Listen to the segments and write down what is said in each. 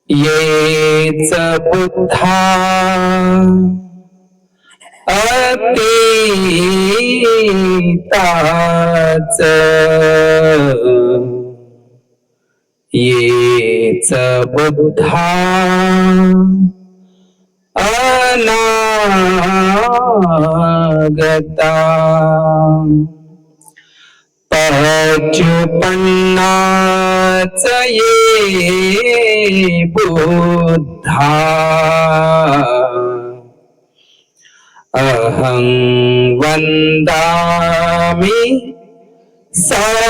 येच बुद्धा अतीताच येच बुद्धा अनागता पचुपन्नाच ये बुद्धा अहं वन्दामि सर्वदा।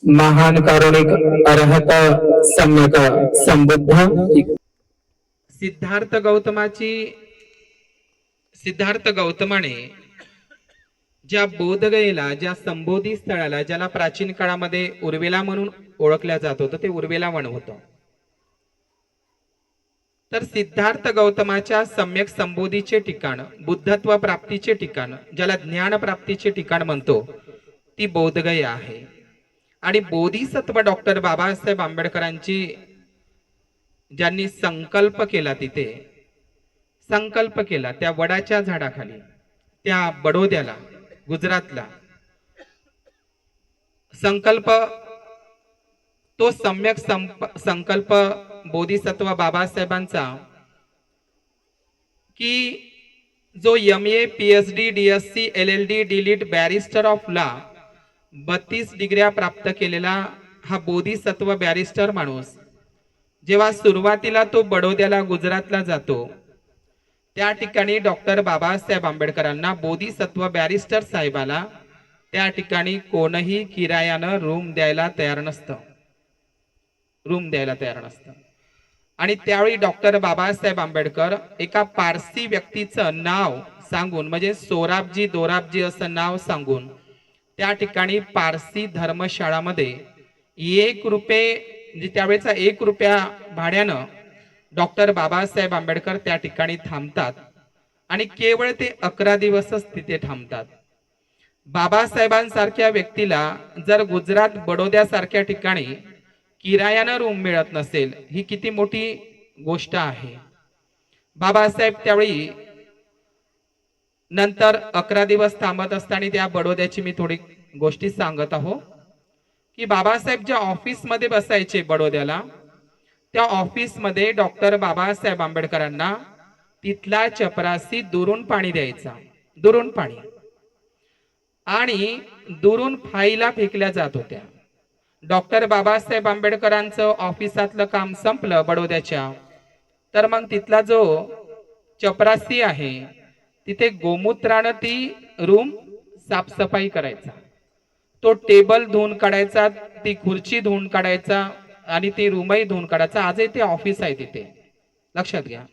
महान कारुणिक अर्हत सम्यक संबुद्ध सिद्धार्थ गौतमाने ज्या बोधगयेला, ज्या संबोधी स्थळाला, ज्याला प्राचीन काळामध्ये उर्वेला म्हणून ओळखल्या जात होतं, ते उर्वेला वन होतं. तर सिद्धार्थ गौतमाच्या सम्यक संबोधीचे ठिकाण, बुद्धत्व प्राप्तीचे ठिकाण, ज्याला ज्ञान प्राप्तीचे ठिकाण म्हणतो, ती बोधगया आहे. आणि बोधिसत्व डॉक्टर बाबासाहेब आंबेडकरांची ज्यांनी संकल्प केला, तिथे संकल्प केला त्या वडाच्या झाडाखाली, त्या बडोद्याला, गुजरातला संकल्प, तो सम्यक संकल्प बोधिसत्व बाबासाहेबांचा, की जो MA PhD DSc LLD DLiT barrister of law 32 डिग्र्या प्राप्त केलेला हा बोधिसत्व बॅरिस्टर माणूस जेव्हा सुरुवातीला तो बडोद्याला, गुजरातला जातो, त्या ठिकाणी डॉक्टर बाबासाहेब आंबेडकरांना, बोधिसत्व बॅरिस्टर साहेबाला त्या ठिकाणी कोणही किरायानं रूम द्यायला तयार नसतं. आणि त्यावेळी डॉक्टर बाबासाहेब आंबेडकर एका पारसी व्यक्तीचं नाव सांगून, म्हणजे सोराबजी दोराबजी असं नाव सांगून, त्या ठिकाणी पारसी धर्मशाळामध्ये 1 रुपये, म्हणजे त्यावेळेचा 1 रुपया भाड्यानं डॉक्टर बाबासाहेब आंबेडकर त्या ठिकाणी थांबतात. आणि केवळ ते 11 दिवसच तिथे थांबतात. बाबासाहेबांसारख्या व्यक्तीला जर गुजरात बडोद्यासारख्या ठिकाणी किरायानं रूम मिळत नसेल, ही किती मोठी गोष्ट आहे. बाबासाहेब त्यावेळी नंतर 11 दिवस थांबत असताना त्या बडोद्याची मी थोडी गोष्टी सांगत आहो, की बाबासाहेब ज्या ऑफिसमध्ये बसायचे बडोद्याला, त्या ऑफिसमध्ये डॉक्टर बाबासाहेब आंबेडकरांना तिथला चपरासी दुरून पाणी द्यायचा, दुरून पाणी, आणि दुरून फाईला फेकल्या जात होत्या. डॉक्टर बाबासाहेब आंबेडकरांचं ऑफिसातलं काम संपलं बडोद्याच्या, तर मग तिथला जो चपरासी आहे, तिथे गोमूत्रानं ती रूम साफसफाई करायचा, तो टेबल धुवून काढायचा, ती खुर्ची धुवून काढायचा, आणि ती रूमही धुवून काढायचा. आजही ते ऑफिस आहे तिथे, लक्षात घ्या.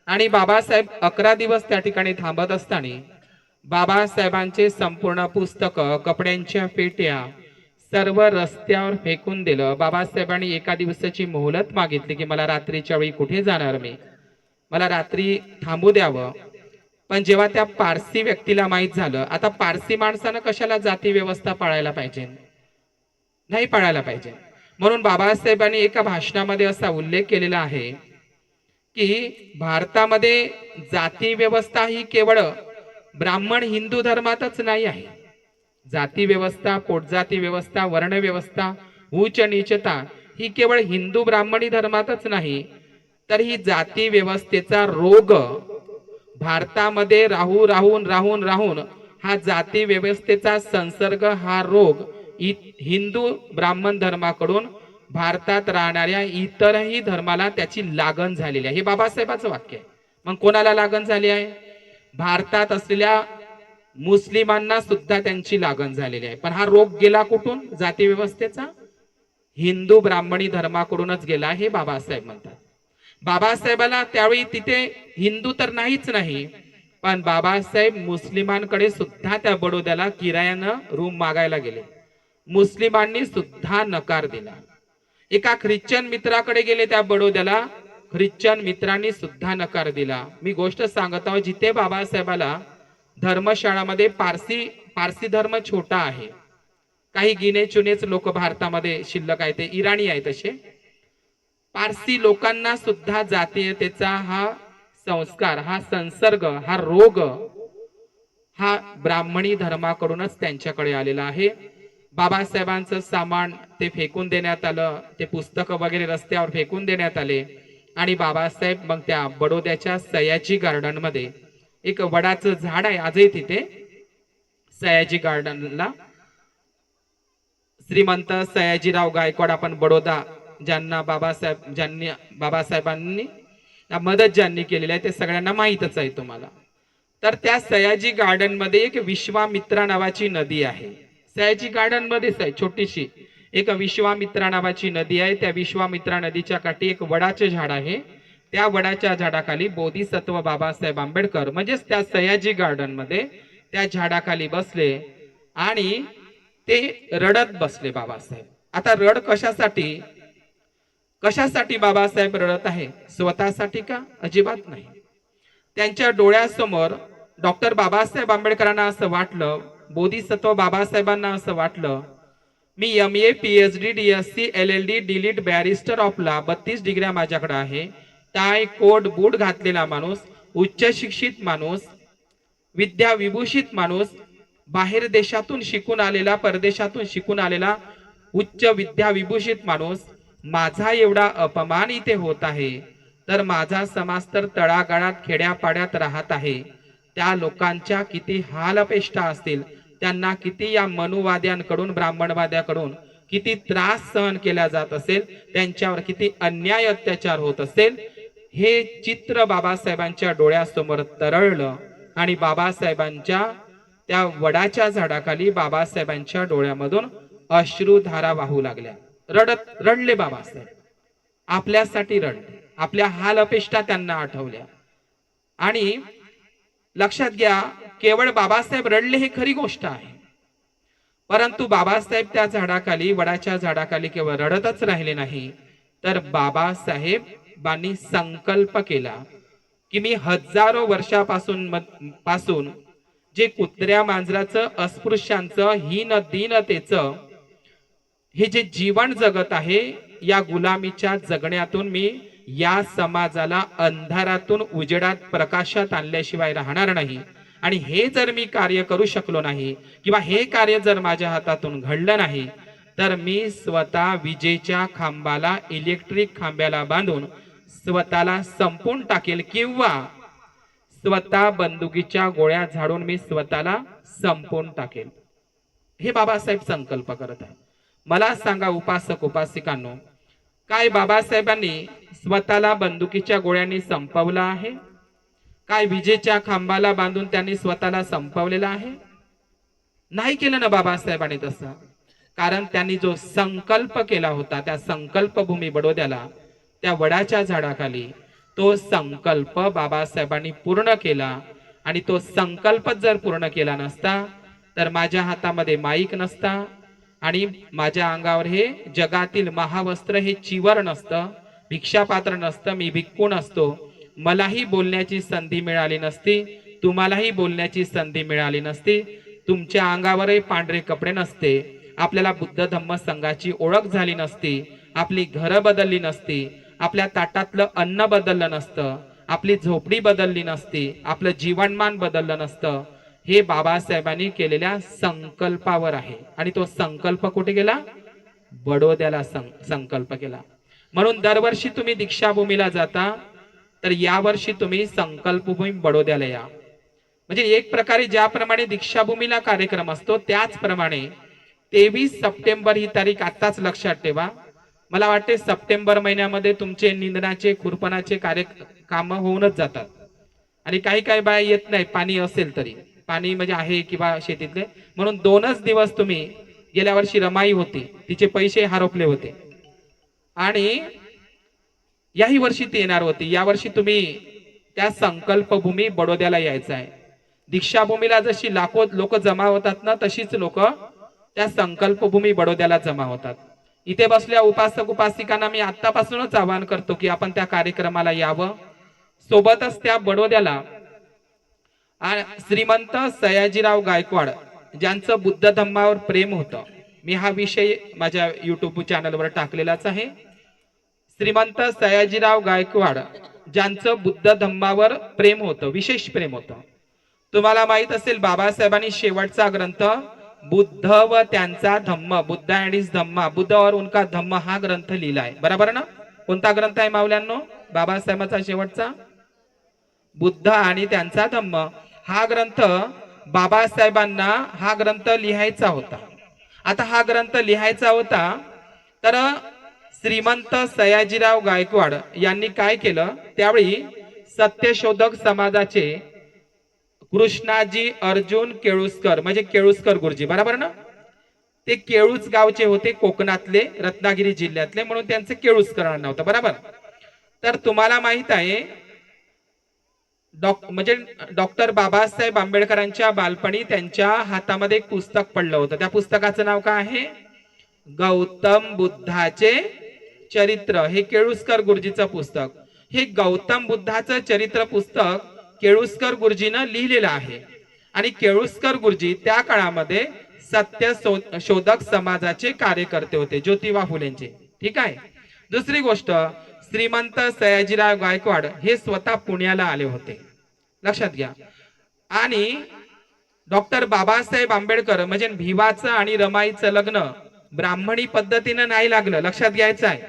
आणि बाबासाहेब 11 दिवस त्या ठिकाणी थांबत असताना बाबासाहेबांचे संपूर्ण पुस्तकं, कपड्यांच्या पेट्या सर्व रस्त्यावर फेकून दिलं. बाबासाहेबांनी एका दिवसाची मोहलत मागितली, की मला रात्रीच्या वेळी कुठे जाणार, मला रात्री थांबू द्यावं. पण जेव्हा त्या पारसी व्यक्तीला माहित झालं, आता पारसी माणसानं कशाला जाती व्यवस्था पाळायला पाहिजे, नाही पाळायला पाहिजे, म्हणून बाबासाहेबांनी एका भाषणामध्ये असा उल्लेख केलेला आहे, की भारतामध्ये जाती व्यवस्था ही केवळ ब्राह्मण हिंदू धर्मातच नाही आहे. जाती व्यवस्था, पोटजाती व्यवस्था, वर्ण व्यवस्था, उच्च नीचता ही केवळ हिंदू ब्राह्मणी धर्मातच नाही, तर ही जाती व्यवस्थेचा रोग भारतामध्ये राहून हा जाती व्यवस्थेचा संसर्ग, हा रोग हिंदू ब्राह्मण धर्माकडून भारतात राहणाऱ्या इतरही धर्माला त्याची लागण झालेली आहे. हे बाबासाहेबांचं वाक्य आहे. मग कोणाला लागण झाली आहे? भारतात असलेल्या मुस्लिमांना सुद्धा त्यांची लागण झालेली आहे. पण हा रोग गेला कुठून? जाती व्यवस्थेचा हिंदू ब्राह्मणी धर्माकडूनच गेला, हे बाबासाहेब म्हणतात. बाबासाहेबाला त्यावेळी तिथे हिंदू तर नाहीच नाही, पण बाबासाहेब मुस्लिमांकडे सुद्धा त्या बडोद्याला किरायानं रूम मागायला गेले. मुस्लिमांनी सुद्धा नकार दिला. एका ख्रिश्चन मित्राकडे गेले त्या बडोद्याला, ख्रिश्चन मित्रांनी सुद्धा नकार दिला. मी गोष्ट सांगत आहोत, जिथे बाबासाहेबाला धर्मशाळामध्ये पारसी धर्म छोटा आहे. काही गिने चुनेच लोक भारतामध्ये शिल्लक आहे, ते इराणी आहेत. तसे पारसी लोकांना सुद्धा जातीयतेचा हा संस्कार, हा संसर्ग, हा रोग हा ब्राह्मणी धर्माकडूनच त्यांच्याकडे आलेला आहे. बाबासाहेबांचं सामान ते फेकून देण्यात आलं, ते पुस्तकं वगैरे रस्त्यावर फेकून देण्यात आले आणि बाबासाहेब मग त्या बडोद्याच्या सयाजी गार्डन मध्ये, एक वडाचं झाड आहे आजही तिथे सयाजी गार्डनला, श्रीमंत सयाजीराव गायकवाड, आपण बडोदा, ज्यांनी बाबासाहेबांनी मदत ज्यांनी केलेली आहे ते सगळ्यांना माहीतच आहे तुम्हाला. तर त्या सयाजी गार्डन मध्ये एक विश्वामित्रा नावाची नदी आहे. सयाजी गार्डन मध्येच आहे छोटीशी एक विश्वामित्रा नावाची नदी आहे. त्या विश्वामित्रा नदीच्या काठी एक वडाचे झाड आहे. त्या वडाच्या झाडाखाली बोधिसत्व बाबासाहेब आंबेडकर म्हणजेच त्या सयाजी गार्डन मध्ये त्या झाडाखाली बसले आणि ते रडत बसले बाबासाहेब. आता रड कशासाठी, कशासाठी बाबासाहेब रडत आहे? स्वतःसाठी का? अजिबात नाही. त्यांच्या डोळ्यासमोर डॉक्टर बाबासाहेब आंबेडकरांना असं वाटलं, बोधिसत्व बाबासाहेबांना असं वाटलं, मी MA PhD DSc LLD delete barrister of law 32 डिग्र्या माझ्याकडे आहे, टाय कोट बूट घातलेला माणूस, उच्च शिक्षित माणूस, विद्या विभूषित माणूस, बाहेर देशातून शिकून आलेला, परदेशातून शिकून आलेला उच्च विद्या विभूषित माणूस, माझा एवढा अपमान इथे होत आहे, तर माझा समाज तर तळागाळात खेड्यापाड्यात राहत आहे, त्या लोकांच्या किती हालअपेष्टा असतील, त्यांना किती या मनुवाद्यांकडून, ब्राह्मणवाद्याकडून किती त्रास सहन केला जात असेल, त्यांच्यावर किती अन्याय अत्याचार होत असेल, हे चित्र बाबासाहेबांच्या डोळ्यासमोर तरळलं आणि बाबासाहेबांच्या त्या वडाच्या झाडाखाली बाबासाहेबांच्या डोळ्यामधून अश्रुधारा वाहू लागल्या. रडले बाबासाहेब, आपल्यासाठी रडले, आपल्या हाल अपेष्टा त्यांना आठवल्या. आणि लक्षात घ्या, केवळ बाबासाहेब रडले हे खरी गोष्ट आहे, परंतु बाबासाहेब त्या झाडाखाली, वडाच्या झाडाखाली केवळ रडतच राहिले नाही, तर बाबासाहेबांनी संकल्प केला की मी हजारो वर्षापासून जे कुत्र्या मांजराचं, अस्पृश्यांचं, हीन दीनतेचं हे जे जीवन जगत आहे, या गुलामीच्या जगण्यातून मी या समाजाला अंधारातून उजेडात, प्रकाशात आणल्याशिवाय राहणार नाही. आणि हे जर मी कार्य करू शकलो नाही, किंवा हे कार्य जर माझ्या हातातून घडलं नाही, तर मी स्वतः विजेच्या खांबाला, इलेक्ट्रिक खांब्याला बांधून स्वतःला संपून टाकेल, किंवा स्वतः बंदुकीच्या गोळ्या झाडून मी स्वतःला संपून टाकेल. हे बाबासाहेब संकल्प करत आहे. मला सांगा उपासक उपासिकांनो, काय बाबासाहेबांनी स्वतःला बंदुकीच्या गोळ्यांनी संपवलं आहे? काय विजेच्या खांबाला बांधून त्यांनी स्वतःला संपवलेला आहे? नाही केलं ना बाबासाहेबांनी तसं. कारण त्यांनी जो संकल्प केला होता, त्या संकल्पभूमी बडोद्याला, त्या वडाच्या झाडाखाली, तो संकल्प बाबासाहेबांनी पूर्ण केला. आणि तो संकल्प जर पूर्ण केला नसता, तर माझ्या हातामध्ये माईक नसता, आणि माझ्या अंगावर हे जगातील महावस्त्र, हे चिवर नसतं, भिक्षापात्र नसतं, मी भिक्खू नसतो, मलाही बोलण्याची संधी मिळाली नसती, तुम्हालाही बोलण्याची संधी मिळाली नसती, तुमच्या अंगावरही पांढरे कपडे नसते, आपल्याला बुद्ध धम्म संघाची ओळख झाली नसती, आपली घरं बदलली नसती, आपल्या ताटातलं अन्न बदललं नसतं, आपली झोपडी बदलली नसती, आपलं जीवनमान बदललं नसतं. हे बाबासाहेबांनी केलेल्या संकल्पावर आहे. आणि तो संकल्प कुठे गेला? बडोद्याला संकल्प केला. म्हणून दरवर्षी तुम्ही दीक्षाभूमीला जाता, तर यावर्षी तुम्ही संकल्पभूमी बडोद्याला या. म्हणजे एक प्रकारे ज्याप्रमाणे दीक्षाभूमीला कार्यक्रम असतो, त्याचप्रमाणे 23 सप्टेंबर ही तारीख आताच लक्षात ठेवा. मला वाटते सप्टेंबर महिन्यामध्ये तुमचे निंदनाचे, खुरपणाचे काम होऊनच जातात. आणि काही काही बाया येत नाही, पाणी असेल तरी, पाणी म्हणजे आहे किंवा शेतीतले, म्हणून 2च दिवस तुम्ही, गेल्या वर्षी रमाई होती, तिचे पैसे हरपले होते, आणि याही वर्षी ती येणार होती. यावर्षी तुम्ही त्या संकल्पभूमी बडोद्याला यायचं आहे. दीक्षाभूमीला जशी लाखो लोक जमा होतात ना, तशीच लोक त्या संकल्पभूमी बडोद्याला जमा होतात. इथे बसल्या उपासक उपासिकांना मी आतापासूनच आवाहन करतो की आपण त्या कार्यक्रमाला यावं. सोबतच त्या बडोद्याला आणि श्रीमंत सयाजीराव गायकवाड ज्यांचं बुद्ध धम्मावर प्रेम होतं. मी हा विषय माझ्या युट्यूब चॅनलवर टाकलेलाच आहे. श्रीमंत सयाजीराव गायकवाड ज्यांचं बुद्ध धम्मावर प्रेम होतं, विशेष प्रेम होतं. तुम्हाला माहित असेल बाबासाहेबांनी शेवटचा ग्रंथ बुद्ध व त्यांचा धम्म, बुद्ध अँड हिज धम्मा, बुद्ध और उनका धम्म हा ग्रंथ लिहिलाय. बरोबर ना? कोणता ग्रंथ आहे मावल्यांनो? बाबासाहेबांचा शेवटचा बुद्ध आणि त्यांचा धम्म हा ग्रंथ. बाबासाहेबांना हा ग्रंथ लिहायचा होता. आता हा ग्रंथ लिहायचा होता तर श्रीमंत सयाजीराव गायकवाड यांनी काय केलं, त्यावेळी सत्यशोधक समाजाचे कृष्णाजी अर्जुन केळुसकर, म्हणजे केळुसकर गुरुजी, बरोबर ना? ते केळूस गावचे होते, कोकणातले, रत्नागिरी जिल्ह्यातले, म्हणून त्यांचं केळुसकर नाव होतं. बरोबर. तर तुम्हाला माहित आहे म्हणजे डॉक्टर बाबासाहेब आंबेडकरांच्या बालपणी त्यांच्या हातामध्ये एक पुस्तक पडलं होतं. त्या पुस्तकाचं नाव काय आहे? गौतम बुद्धाचे चरित्र. हे केळुसकर गुरुजीचं पुस्तक. हे गौतम बुद्धाचं चरित्र पुस्तक केळुसकर गुरुजीनं लिहिलेलं आहे. आणि केळुसकर गुरुजी त्या काळामध्ये सत्य शोधक समाजाचे कार्यकर्ते होते, ज्योतिबा फुलेंचे. ठीक आहे. दुसरी गोष्ट, श्रीमंत सयाजीराव गायकवाड हे स्वतः पुण्याला आले होते, लक्षात घ्या. आणि डॉक्टर बाबासाहेब आंबेडकर म्हणजे भिवाचं आणि रमाईचं लग्न ब्राह्मणी पद्धतीनं नाही लागलं, लक्षात घ्यायचं आहे.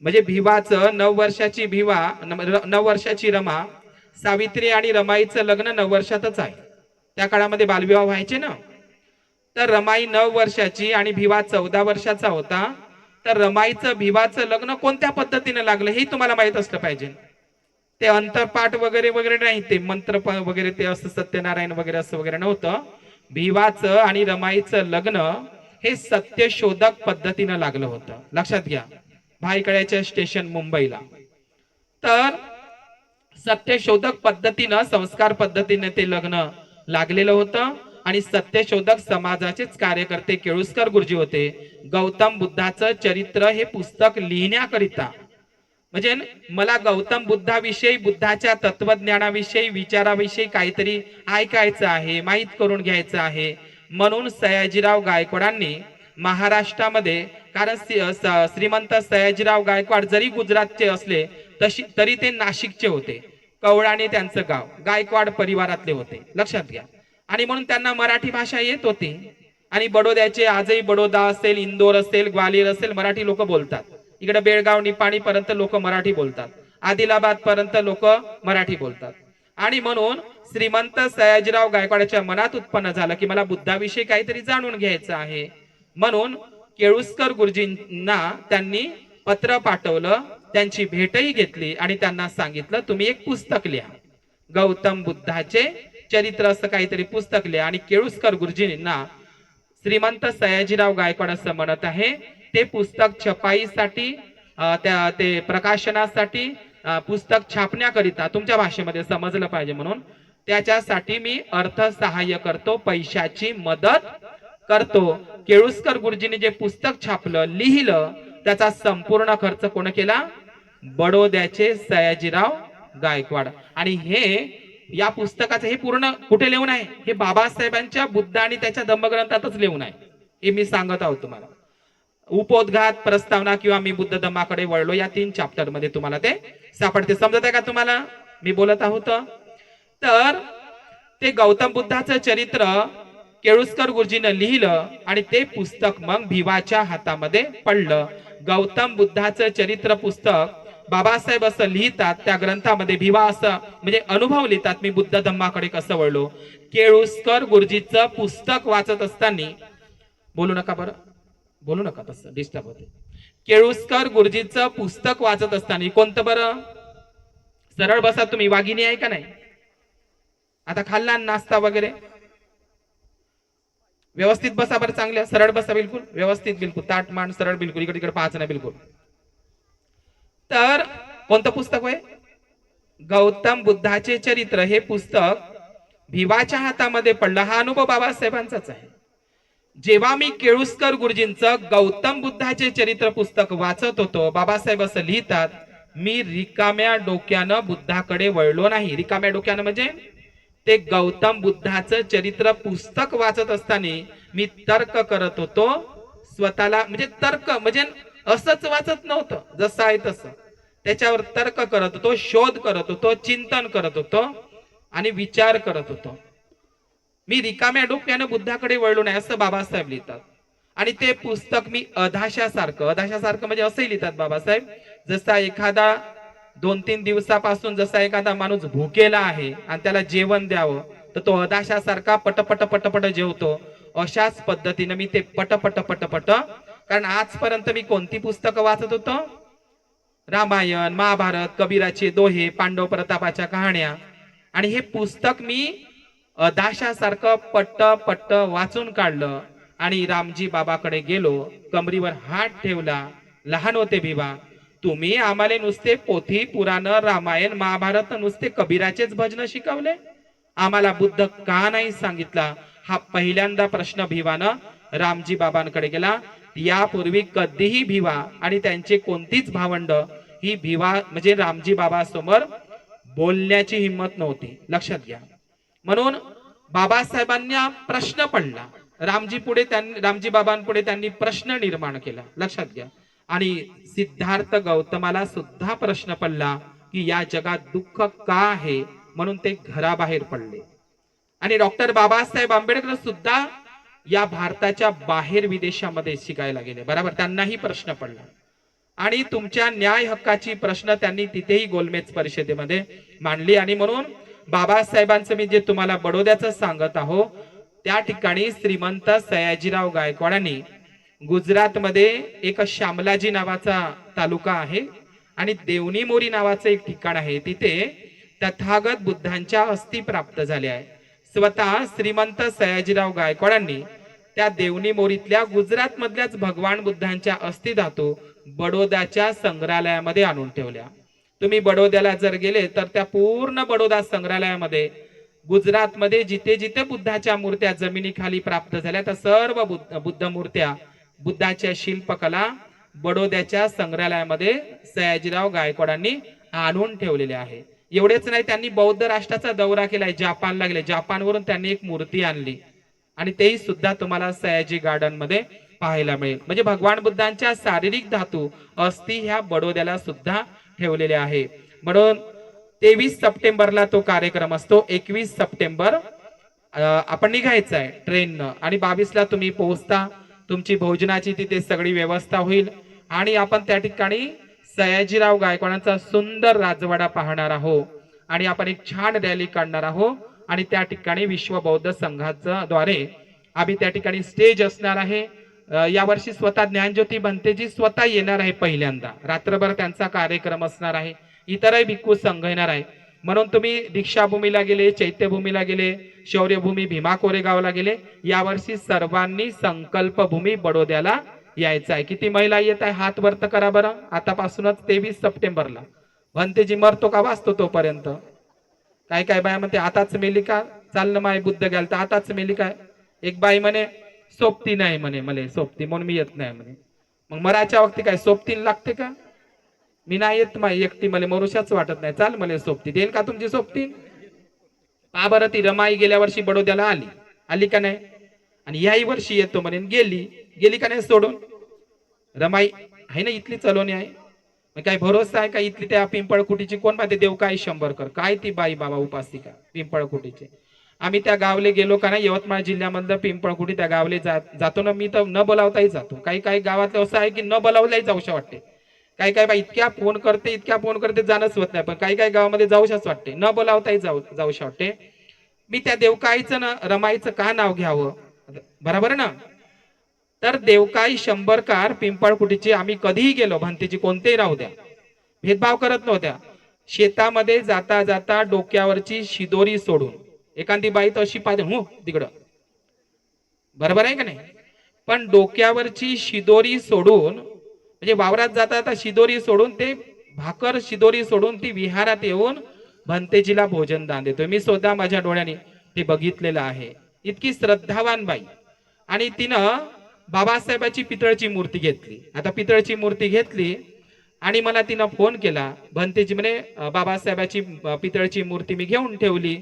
म्हणजे भिवाचं 9 वर्षाची भिवा, 9 वर्षाची रमा, सावित्री आणि रमाईचं लग्न 9 वर्षातच आहे. त्या काळामध्ये बालविवाह व्हायचे ना. तर रमाई 9 वर्षाची आणि भिवा 14 वर्षाचा होता. तर रमाईचं भिवाचं लग्न कोणत्या पद्धतीने लागलं हे तुम्हाला माहित असलं पाहिजे. ते अंतरपाठ वगैरे वगैरे नाही, ते मंत्र वगैरे ते असं सत्यनारायण वगैरे असं वगैरे नव्हतं. भिवाचं आणि रमाईचं लग्न हे सत्यशोधक पद्धतीनं लागलं होतं, लक्षात घ्या. भायखळ्याच्या स्टेशन मुंबईला. तर सत्यशोधक पद्धतीनं, संस्कार पद्धतीने ते लग्न लागलेलं होतं. आणि सत्यशोधक समाजाचेच कार्यकर्ते केळुसकर गुरुजी होते. गौतम बुद्धाचं चरित्र हे पुस्तक लिहिण्याकरिता, म्हणजे मला गौतम बुद्धाविषयी, बुद्धाच्या तत्वज्ञानाविषयी, विचाराविषयी काहीतरी ऐकायचं आहे, माहीत करून घ्यायचं आहे, म्हणून सयाजीराव गायकवाडांनी महाराष्ट्रामध्ये, कारण श्रीमंत सयाजीराव गायकवाड जरी गुजरातचे असले तरी ते नाशिकचे होते. कवळाने त्यांचं गाव, गायकवाड परिवारातले होते, लक्षात घ्या. आणि म्हणून त्यांना मराठी भाषा येत होती. आणि बडोद्याचे, आजही बडोदा असेल, इंदोर असेल, ग्वालियर असेल, मराठी लोक बोलतात. इकडे बेळगाव निपाणी पर्यंत लोक मराठी बोलतात, आदिलाबाद पर्यंत लोक मराठी बोलतात. आणि म्हणून श्रीमंत सयाजीराव गायकवाडच्या मनात उत्पन्न झालं की मला बुद्धाविषयी काहीतरी जाणून घ्यायचं आहे. म्हणून केळुसकर गुरुजींना त्यांनी पत्र पाठवलं, त्यांची भेटही घेतली आणि त्यांना सांगितलं तुम्ही एक पुस्तक लिहा, गौतम बुद्धाचे चरित्र असं काहीतरी पुस्तक लिहा. आणि केळुसकर गुरुजींना श्रीमंत सयाजीराव गायकवाड असं म्हणत आहे. ते पुस्तक छपाईसाठी, ते प्रकाशनासाठी, पुस्तक छापण्याकरिता तुमच्या भाषेमध्ये समजलं पाहिजे म्हणून त्याच्यासाठी मी अर्थसहाय्य करतो, पैशाची मदत करतो. केळुसकर गुरुजींनी जे पुस्तक छापलं, लिहिलं, त्याचा संपूर्ण खर्च कोण केला? बडोद्याचे सयाजीराव गायकवाड. आणि हे या पुस्तकाचं हे पूर्ण कुठे लिहून आहे? हे बाबासाहेबांच्या बुद्ध आणि त्याच्या धम्मग्रंथातच लिहून आहे. हे मी सांगत आहोत तुम्हाला. उपोद्घात, प्रस्तावना किंवा मी बुद्ध धम्माकडे वळलो या 3 चॅप्टर मध्ये तुम्हाला ते सापडते. समजत आहे का तुम्हाला मी बोलत आहोत? तर ते गौतम बुद्धाचं चरित्र केळुसकर गुरुजीनं लिहिलं आणि ते पुस्तक मग भिवाच्या हातामध्ये पडलं. गौतम बुद्धाचं चरित्र पुस्तक बाबासाहेब असं लिहितात, त्या ग्रंथामध्ये भिवा असं म्हणजे अनुभव लिहितात, मी बुद्ध धम्माकडे कसं वळलो. केळुसकर गुरुजीचं पुस्तक वाचत असताना, बोलू नका बरं, बोलू नका, तसं डिस्टर्ब होते. केळुसकर गुरुजीचं पुस्तक वाचत असताना, कोणतं बरं? सरळ बसा तुम्ही, वाघिणी आहे का नाही? आता खाल्ला नाश्ता वगैरे, व्यवस्थित बसा बरं, चांगल्या सरळ बसा, बिलकुल व्यवस्थित, बिलकुल ताट मान सरळ, बिलकुल इकडे तिकडे पाहायचं नाही बिलकुल. तर कोणतं पुस्तक होय? गौतम बुद्धाचे चरित्र हे पुस्तक भिवाच्या हातामध्ये पडलं. हा अनुभव बाबासाहेबांचाच आहे. जेव्हा मी केळुसकर गुरुजींचं गौतम बुद्धाचे चरित्र पुस्तक वाचत होतो, बाबासाहेब असं लिहितात, मी रिकाम्या डोक्यानं बुद्धाकडे वळलो नाही. रिकाम्या डोक्यानं म्हणजे ते गौतम बुद्धाचं चरित्र पुस्तक वाचत असताना मी तर्क करत होतो स्वतःला, म्हणजे तर्क म्हणजे असंच वाचत नव्हतं जसं आहे तसं, त्याच्यावर तर्क करत होतो, शोध करत होतो, चिंतन करत होतो आणि विचार करत होतो. मी रिकाम्या डोक्यानं बुद्धाकडे वळलो नाही असं बाबासाहेब लिहितात. आणि ते पुस्तक मी अधाशासारखं म्हणजे असंही लिहितात बाबासाहेब, जसा एखादा 2-3 दिवसापासून जसा एखादा माणूस भुकेला आहे आणि त्याला जेवण द्यावं तर तो अधाशासारखा पटपट पटपट जेवतो, अशाच पद्धतीने मी ते पटपट पटपट, कारण आजपर्यंत मी कोणती पुस्तकं वाचत होतो? रामायण, महाभारत, कबीराचे दोहे, पांडव प्रतापाच्या कहाण्या. आणि हे पुस्तक मी दाशासारखं पट्ट पट्ट वाचून काढलं आणि रामजी बाबाकडे गेलो, कमरीवर हात ठेवला. लहान होते भिवा, तुम्ही आम्हाला नुसते पोथी पुराण रामायण महाभारत नुसते कबीराचेच भजन शिकवले, आम्हाला बुद्ध का नाही सांगितला? हा पहिल्यांदा प्रश्न भिवानं रामजी बाबांकडे गेला. यापूर्वी कधीही भिवा आणि त्यांचे कोणतीच भावंड ही भिवा म्हणजे रामजी बाबा समोर बोलण्याची हिंमत नव्हती, लक्षात घ्या. म्हणून बाबासाहेबांना प्रश्न पडला, रामजी बाबांपुढे त्यांनी प्रश्न निर्माण केला, लक्षात घ्या. आणि सिद्धार्थ गौतमाला सुद्धा प्रश्न पडला की या जगात दुःख का आहे, म्हणून ते घराबाहेर पडले. आणि डॉक्टर बाबासाहेब आंबेडकर सुद्धा या भारताच्या बाहेर विदेशामध्ये शिकायला गेले, बरोबर, त्यांनाही प्रश्न पडला. आणि तुमच्या न्याय हक्काची प्रश्न त्यांनी तिथेही गोलमेज परिषदेमध्ये मांडली. आणि म्हणून बाबासाहेबांचं मी जे तुम्हाला बडोद्याचं सांगत आहो, त्या ठिकाणी श्रीमंत सयाजीराव गायकवाडांनी गुजरातमध्ये एक शामलाजी नावाचा तालुका आहे आणि देवनी मोरी नावाचं एक ठिकाण आहे, तिथे तथागत बुद्धांच्या अस्थी प्राप्त झाल्या आहे. स्वतः श्रीमंत सयाजीराव गायकवाडांनी त्या देवनी मोरीतल्या गुजरात मधल्याच भगवान बुद्धांच्या अस्थी धातू बडोद्याच्या संग्रहालयामध्ये आणून ठेवल्या. तुम्ही बडोद्याला जर गेले तर त्या पूर्ण बडोदा संग्रहालयामध्ये गुजरातमध्ये जिथे जिथे बुद्धाच्या मूर्त्या जमिनीखाली प्राप्त झाल्या त्या सर्व बुद्ध मूर्त्या, बुद्धाच्या शिल्पकला बडोद्याच्या संग्रहालयामध्ये सयाजीराव गायकवाडांनी आणून ठेवलेल्या आहे. एवढेच नाही, त्यांनी बौद्ध राष्ट्राचा दौरा केलाय, जापानला गेले, जापानवरून त्यांनी एक मूर्ती आणली आणि तेही सुद्धा तुम्हाला सयाजी गार्डन मध्ये पाहायला मिळेल. म्हणजे भगवान बुद्धांच्या शारीरिक धातू अस्थी ह्या बडोद्याला सुद्धा ठेवलेले आहे. म्हणून 23 सप्टेंबरला तो कार्यक्रम असतो. 21 सप्टेंबर आपण निघायचं आहे ट्रेननं आणि 22ला तुम्ही पोहोचता. तुमची भोजनाची तिथे सगळी व्यवस्था होईल आणि आपण त्या ठिकाणी सयाजीराव गायकवाडांचा सुंदर राजवाडा पाहणार आहोत आणि आपण एक छान रॅली काढणार आहोत. आणि त्या ठिकाणी विश्व बौद्ध संघाच्या द्वारे आम्ही त्या ठिकाणी स्टेज असणार आहे. यावर्षी स्वतः ज्ञानज्योती भंतेजी स्वतः येणार आहे, पहिल्यांदा रात्रभर त्यांचा कार्यक्रम असणार आहे. इतरही भिक्खू संघ येणार आहे. म्हणून तुम्ही दीक्षाभूमीला गेले, चैत्यभूमीला गेले, शौर्यभूमी भीमा कोरेगावला गेले, यावर्षी सर्वांनी संकल्पभूमी बडोद्याला यायचं आहे. किती महिला येत आहे हात वरत करा बरं. आतापासूनच 23 सप्टेंबरला भंतेजी मरतो का वाचतो तोपर्यंत. काय काय बाय म्हणते आताच मेली का, चाललं माय बुद्ध गेल तर आताच मेली काय. एक बाई म्हणे सोबती नाही म्हणे, मले सोबती म्हणून मी येत नाही म्हणे. मग मराच्या वक्ती काय सोबतीन लागते का, मी नाही येत माय एकटी, मला मरुष्याच वाटत नाही, चाल मला सोबती देईल का तुमची सोबतीन. का बरं, ती रमाई गेल्या वर्षी बडोद्याला आली का नाही, आणि याही वर्षी येतो म्हणे, गेली का नाही सोडून. रमाई आहे ना इथली चलोनी आहे, मग काय भरोसा आहे का इथली त्या पिंपळकुटीची कोण माहिती, देव काय 100 कर काय ती बाई बाबा उपासिका पिंपळकुटीचे. आम्ही त्या गावले गेलो का नाही, यवतमाळ जिल्ह्यामधलं पिंपळकुटी त्या गावले जातो ना, मी तर न बोलावताही जातो. काही काही गावातलं असं आहे की न बोलावल्याही जाऊशा वाटते. काही काही बाई इतक्या फोन करते जाणंच होत नाही, पण काही काही गावामध्ये जाऊशाच वाटते, न बोलावताही जाऊशा वाटते. मी त्या देवकाईचं ना रमाईचं का नाव घ्यावं, बरोबर ना. तर देवकाई 100 कार पिंपळकुटीची आम्ही कधीही गेलो, भंतीची कोणतेही राहू द्या, भेदभाव करत नव्हत्या. शेतामध्ये जाता जाता डोक्यावरची शिदोरी सोडून एखादी बाई तर अशी पाहिजे हो तिकडं, बरोबर आहे का नाही. पण डोक्यावरची शिदोरी सोडून म्हणजे वावरात जाता जाता शिदोरी सोडून ते भाकर शिदोरी सोडून ती विहारात येऊन भंतेजीला भोजन दान देतोय. मी स्वतः माझ्या डोळ्यांनी ते बघितलेलं आहे. इतकी श्रद्धावान बाई. आणि तिनं बाबासाहेबाची पितळची मूर्ती घेतली. आता पितळची मूर्ती घेतली आणि मला तिनं फोन केला, भंतेजी म्हणे बाबासाहेबाची पितळची मूर्ती मी घेऊन ठेवली,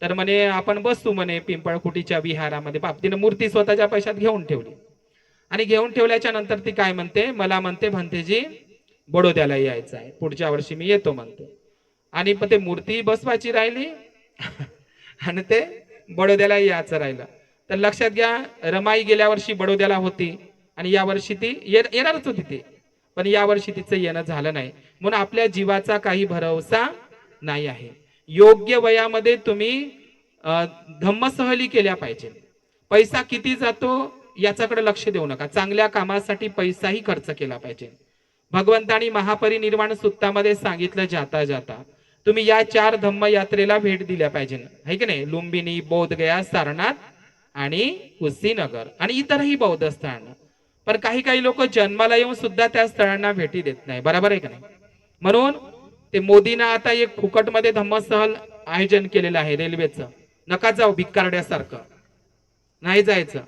तर म्हणे आपण बसू म्हणे पिंपळखुटीच्या विहारामध्ये. बाप तिनं मूर्ती स्वतःच्या पैशात घेऊन ठेवली आणि घेऊन ठेवल्याच्या नंतर ती काय म्हणते, मला म्हणते भंतेजी बडोद्याला यायचं आहे, पुढच्या वर्षी मी येतो म्हणते. आणि पण ते मूर्ती बसवायची राहिली आणि ते बडोद्याला यायचं राहिलं. तर लक्षात घ्या, रमाई गेल्या वर्षी बडोद्याला होती आणि या वर्षी ती येणारच होती ती, पण या वर्षी तिचं येणं झालं नाही. म्हणून आपल्या जीवाचा काही भरवसा नाही आहे. योग्य वयामध्ये तुम्ही धम्मसहली केल्या पाहिजे. पैसा किती जातो याच्याकडे लक्ष देऊ नका, चांगल्या कामासाठी पैसाही खर्च केला पाहिजे. भगवंतानी महापरिनिर्वाण सुत्तामध्ये सांगितलं, जाता जाता तुम्ही या 4 धम्म यात्रेला भेट दिल्या पाहिजे, है की नाही. लुंबिनी, बोधगया, सारनाथ आणि कुशीनगर आणि इतरही बौद्ध स्थळांना. पण काही लोक जन्माला येऊन सुद्धा त्या स्थळांना भेटी देत नाही, बरोबर आहे का नाही. म्हणून ते मोदीनं आता एक फुकटमध्ये धम्मसहल आयोजन केलेलं आहे रेल्वेचं. नका जाऊ भिक्कारड्यासारखं, नाही जायचं.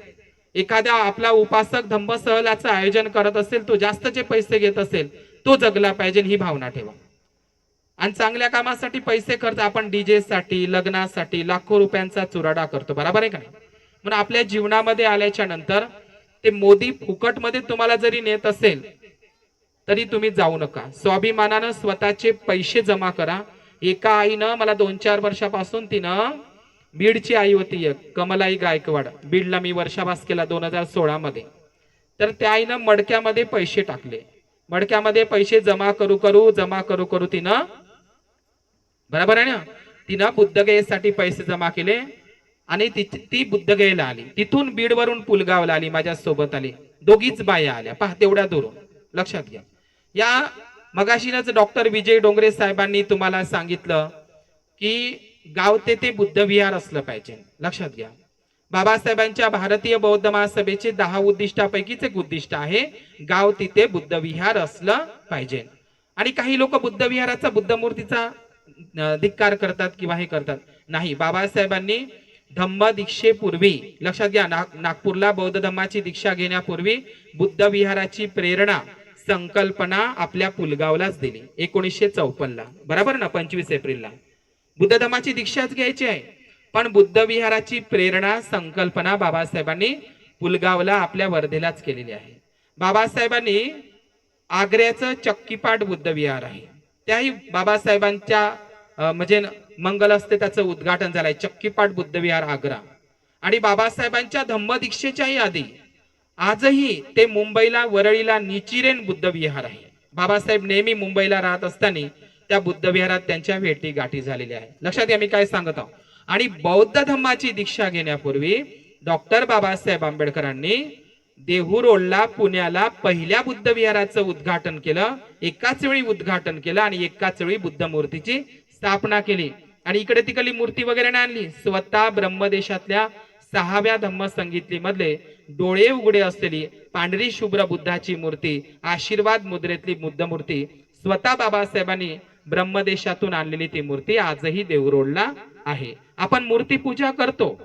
एखाद्या आपला उपासक धम्मसहलाचं आयोजन करत असेल, तो जास्तचे पैसे घेत असेल, तो जगला पाहिजे ही भावना ठेवा. आणि चांगल्या कामासाठी पैसे खर्च, आपण डीजे साठी, लग्नासाठी लाखो रुपयांचा चुराडा करतो, बरोबर आहे का नाही. म्हणून आपल्या जीवनामध्ये आल्याच्या नंतर ते मोदी फुकटमध्ये तुम्हाला जरी नेत असेल तरी तुम्ही जाऊ नका. स्वाभिमानानं स्वतःचे पैसे जमा करा. एका आईनं मला 2-4 वर्षापासून, तिनं बीडची आई होती एक, कमलाई गायकवाड, बीडला मी वर्षावास केला 2016 मध्ये. तर त्या आईनं मडक्यामध्ये पैसे टाकले, मडक्यामध्ये पैसे जमा करू तिनं, बरोबर आहे ना, तिनं बुद्धगयेसाठी पैसे जमा केले आणि ती बुद्धगयेला आली. तिथून बीडवरून पुलगावला आली, माझ्या सोबत आली, दोघीच बाया आल्या, पहा तेवढ्या दूरून. लक्षात घ्या. या मगाशीनच डॉक्टर विजय डोंगरे साहेबांनी तुम्हाला सांगितलं की गाव ते बुद्ध विहार असलं पाहिजे. लक्षात घ्या, बाबासाहेबांच्या भारतीय बौद्ध महासभेचे 10 उद्दिष्टापैकीच एक उद्दिष्ट आहे, गाव तिथे बुद्ध विहार असलं पाहिजे. आणि काही लोक बुद्ध विहाराचा, बुद्ध मूर्तीचा धिक्कार करतात किंवा हे करतात. नाही, बाबासाहेबांनी धम्म दीक्षेपूर्वी, लक्षात घ्या, नागपूरला बौद्ध धम्माची दीक्षा घेण्यापूर्वी बुद्ध विहाराची प्रेरणा, संकल्पना आपल्या पुलगावलाच दिली 1954ला, बरोबर ना, 25 एप्रिलला. बुद्ध धम्माची दीक्षाच घ्यायची आहे, पण बुद्ध विहाराची प्रेरणा, संकल्पना बाबासाहेबांनी पुलगावला आपल्या वर्धेलाच केलेली आहे. बाबासाहेबांनी आग्र्याचं चक्कीपाट बुद्ध विहार आहे, त्याही बाबासाहेबांच्या म्हणजे मंगल असते त्याचं उद्घाटन झालंय, चक्कीपाट बुद्ध विहार आग्रा. आणि बाबासाहेबांच्या धम्मदीक्षेच्याही आधी आजही ते मुंबईला, वरळीला निचिरेन बुद्ध विहार आहे. बाबासाहेब नेहमी मुंबईला राहत असताना त्या बुद्ध विहारात त्यांच्या भेटी गाठी झालेल्या आहे. लक्षात घ्या मी काय सांगत आहोत. आणि बौद्ध धम्माची दीक्षा घेण्यापूर्वी डॉक्टर बाबासाहेब आंबेडकरांनी देहू रोडला, पुण्याला पहिल्या बुद्ध विहाराचं उद्घाटन केलं, एकाच वेळी उद्घाटन केलं आणि एकाच वेळी बुद्ध मूर्तीची स्थापना केली. आणि इकडे तिकडली मूर्ती वगैरे नाही आणली, स्वतः ब्रह्मदेशातल्या 6व्या धम्मसंगीती मधले डोळे उघडे असलेली पांढरी शुभ्र बुद्धाची मूर्ती, आशीर्वाद मुद्रेतली बुद्ध मूर्ती स्वतः बाबासाहेबांनी ब्रह्मदेशातून आणलेली ती मूर्ती आजही देहू रोडला आहे. आपण मूर्ती पूजा करतो,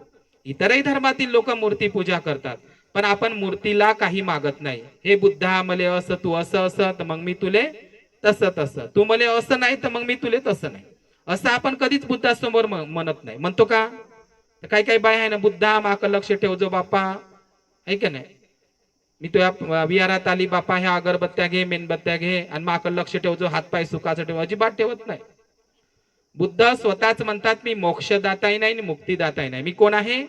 इतरही धर्मातील लोक मूर्ती पूजा करतात, पण आपण मूर्तीला काही मागत नाही. हे बुद्धा मले असं, तू असं असं तर मग मी तुले तसं तसं, तू मले असं नाही तर मग मी तुले तसं नाही, असं आपण कधीच बुद्धासमोर म्हणत नाही. म्हणतो का? काही बाय आहे ना, बुद्धा माक लक्ष ठेव जो बाप्पा, आहे का नाही, मी तुझ्या विहारात आली बापा, ह्या अगरबत्त्या घे, मेणबत्त्या घे आणि माक लक्ष ठेव जो हातपाय सुखाचं ठेव, अजिबात ठेवत नाही. बुद्ध स्वतःच म्हणतात मी मोक्षदाताही नाही आणि मुक्तीदाताही नाही, मी कोण आहे?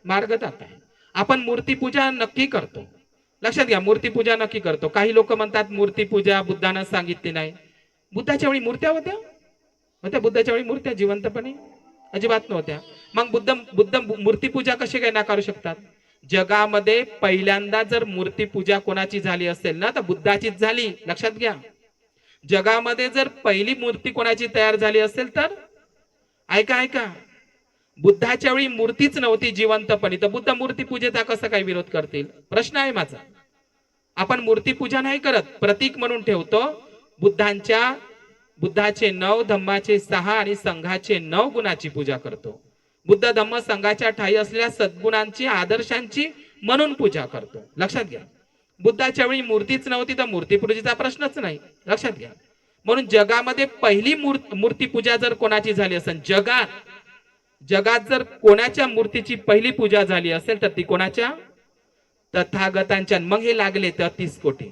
मार्गदाता आहे. आपण मूर्तीपूजा नक्की करतो, लक्षात घ्या, मूर्तीपूजा नक्की करतो. काही लोक म्हणतात मूर्तीपूजा बुद्धानं सांगितली नाही. बुद्धाच्या वेळी मूर्त्या होत्या, बुद्धाच्या वेळी मूर्त्या जिवंतपणे अजिबात नव्हत्या. मग बुद्ध मूर्तीपूजा कशी काय नाकारू शकतात? जगामध्ये पहिल्यांदा जर मूर्तीपूजा कोणाची झाली असेल ना तर बुद्धाचीच झाली. लक्षात घ्या, जगामध्ये जर पहिली मूर्ती कोणाची तयार झाली असेल तर ऐका, बुद्धाच्या वेळी मूर्तीच नव्हती जिवंतपणे, तर बुद्ध मूर्तीपूजेचा कसा काय विरोध करतील? प्रश्न आहे माझा. आपण मूर्तीपूजा नाही करत, प्रतीक म्हणून ठेवतो. बुद्धाचे 9, धम्माचे 6 आणि संघाचे 9 गुणाची पूजा करतो. बुद्ध धम्म संघाच्या ठाई असलेल्या सद्गुणांची, आदर्शांची म्हणून पूजा करतो. लक्षात घ्या, बुद्धाच्या वेळी मूर्तीच नव्हती तर मूर्तीपूजेचा प्रश्नच नाही. लक्षात घ्या, म्हणून जगामध्ये पहिली मूर्तीपूजा जर कोणाची झाली असेल जगात, जगात जर कोणाच्या मूर्तीची पहिली पूजा झाली असेल तर ती कोणाच्या? तथागतांच्या. मग हे लागले 33 कोटी.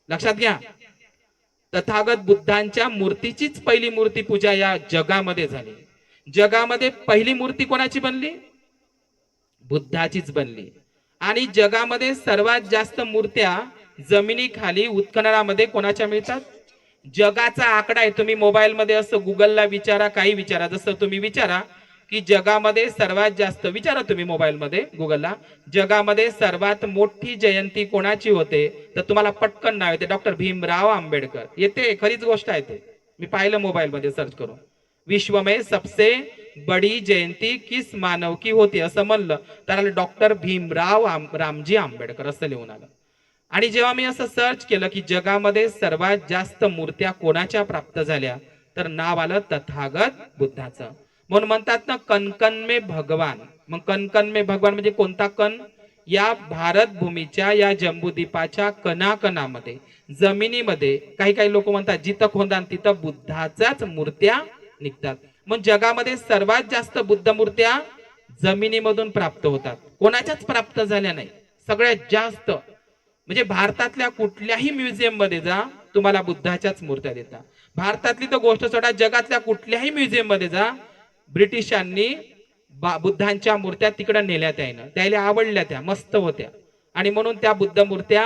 लक्षात घ्या, तथागत बुद्धांच्या मूर्तीचीच पहिली मूर्ती पूजा या जगामध्ये झाली. जगामध्ये पहिली मूर्ती कोणाची बनली? बुद्धाचीच बनली. आणि जगामध्ये सर्वात जास्त मूर्त्या जमिनीखाली उत्खननामध्ये कोणाच्या मिळतात? जगाचा आकडा आहे. तुम्ही मोबाईलमध्ये असं गुगलला विचारा, काही विचारा, जसं तुम्ही विचारा की जगामध्ये सर्वात जास्त, विचारा तुम्ही मोबाईलमध्ये गुगलला, जगामध्ये सर्वात मोठी जयंती कोणाची होते, तर तुम्हाला पटकन नाव येते, डॉक्टर भीमराव आंबेडकर येते. खरीच गोष्ट आहे ते, मी पाहिलं मोबाईलमध्ये सर्च करून. विश्व में सबसे बड़ी जयंती किस मानव की होती असं म्हणलं तर डॉक्टर भीमराव रामजी आंबेडकर असं लिहून आलं. आणि जेव्हा मी असं सर्च केलं की जगामध्ये सर्वात जास्त मूर्त्या कोणाच्या प्राप्त झाल्या, तर नाव आलं तथागत बुद्धाचं. म्हणून म्हणतात ना, कणकण में भगवान. मग कणकण में भगवान म्हणजे कोणता कण? या भारत भूमीच्या, या जम्बूद्वीपाच्या कणाकणामध्ये, जमिनीमध्ये काही काही लोक म्हणतात जिथं खोदान तिथं बुद्धाच्याच मूर्त्या निघतात. मग जगामध्ये सर्वात जास्त बुद्ध मूर्त्या जमिनीमधून प्राप्त होतात, कोणाच्याच प्राप्त झाल्या नाही. सगळ्यात जास्त म्हणजे भारतातल्या कुठल्याही म्युझियम मध्ये जा, तुम्हाला बुद्धाच्याच मूर्त्या देतात. भारतातली तर गोष्ट सोडा, जगातल्या कुठल्याही म्युझियम मध्ये जा, ब्रिटिशांनी बुद्धांच्या मूर्त्या तिकडे नेल्या, त्याला आवडल्या, त्या मस्त होत्या. आणि म्हणून त्या बुद्ध मूर्त्या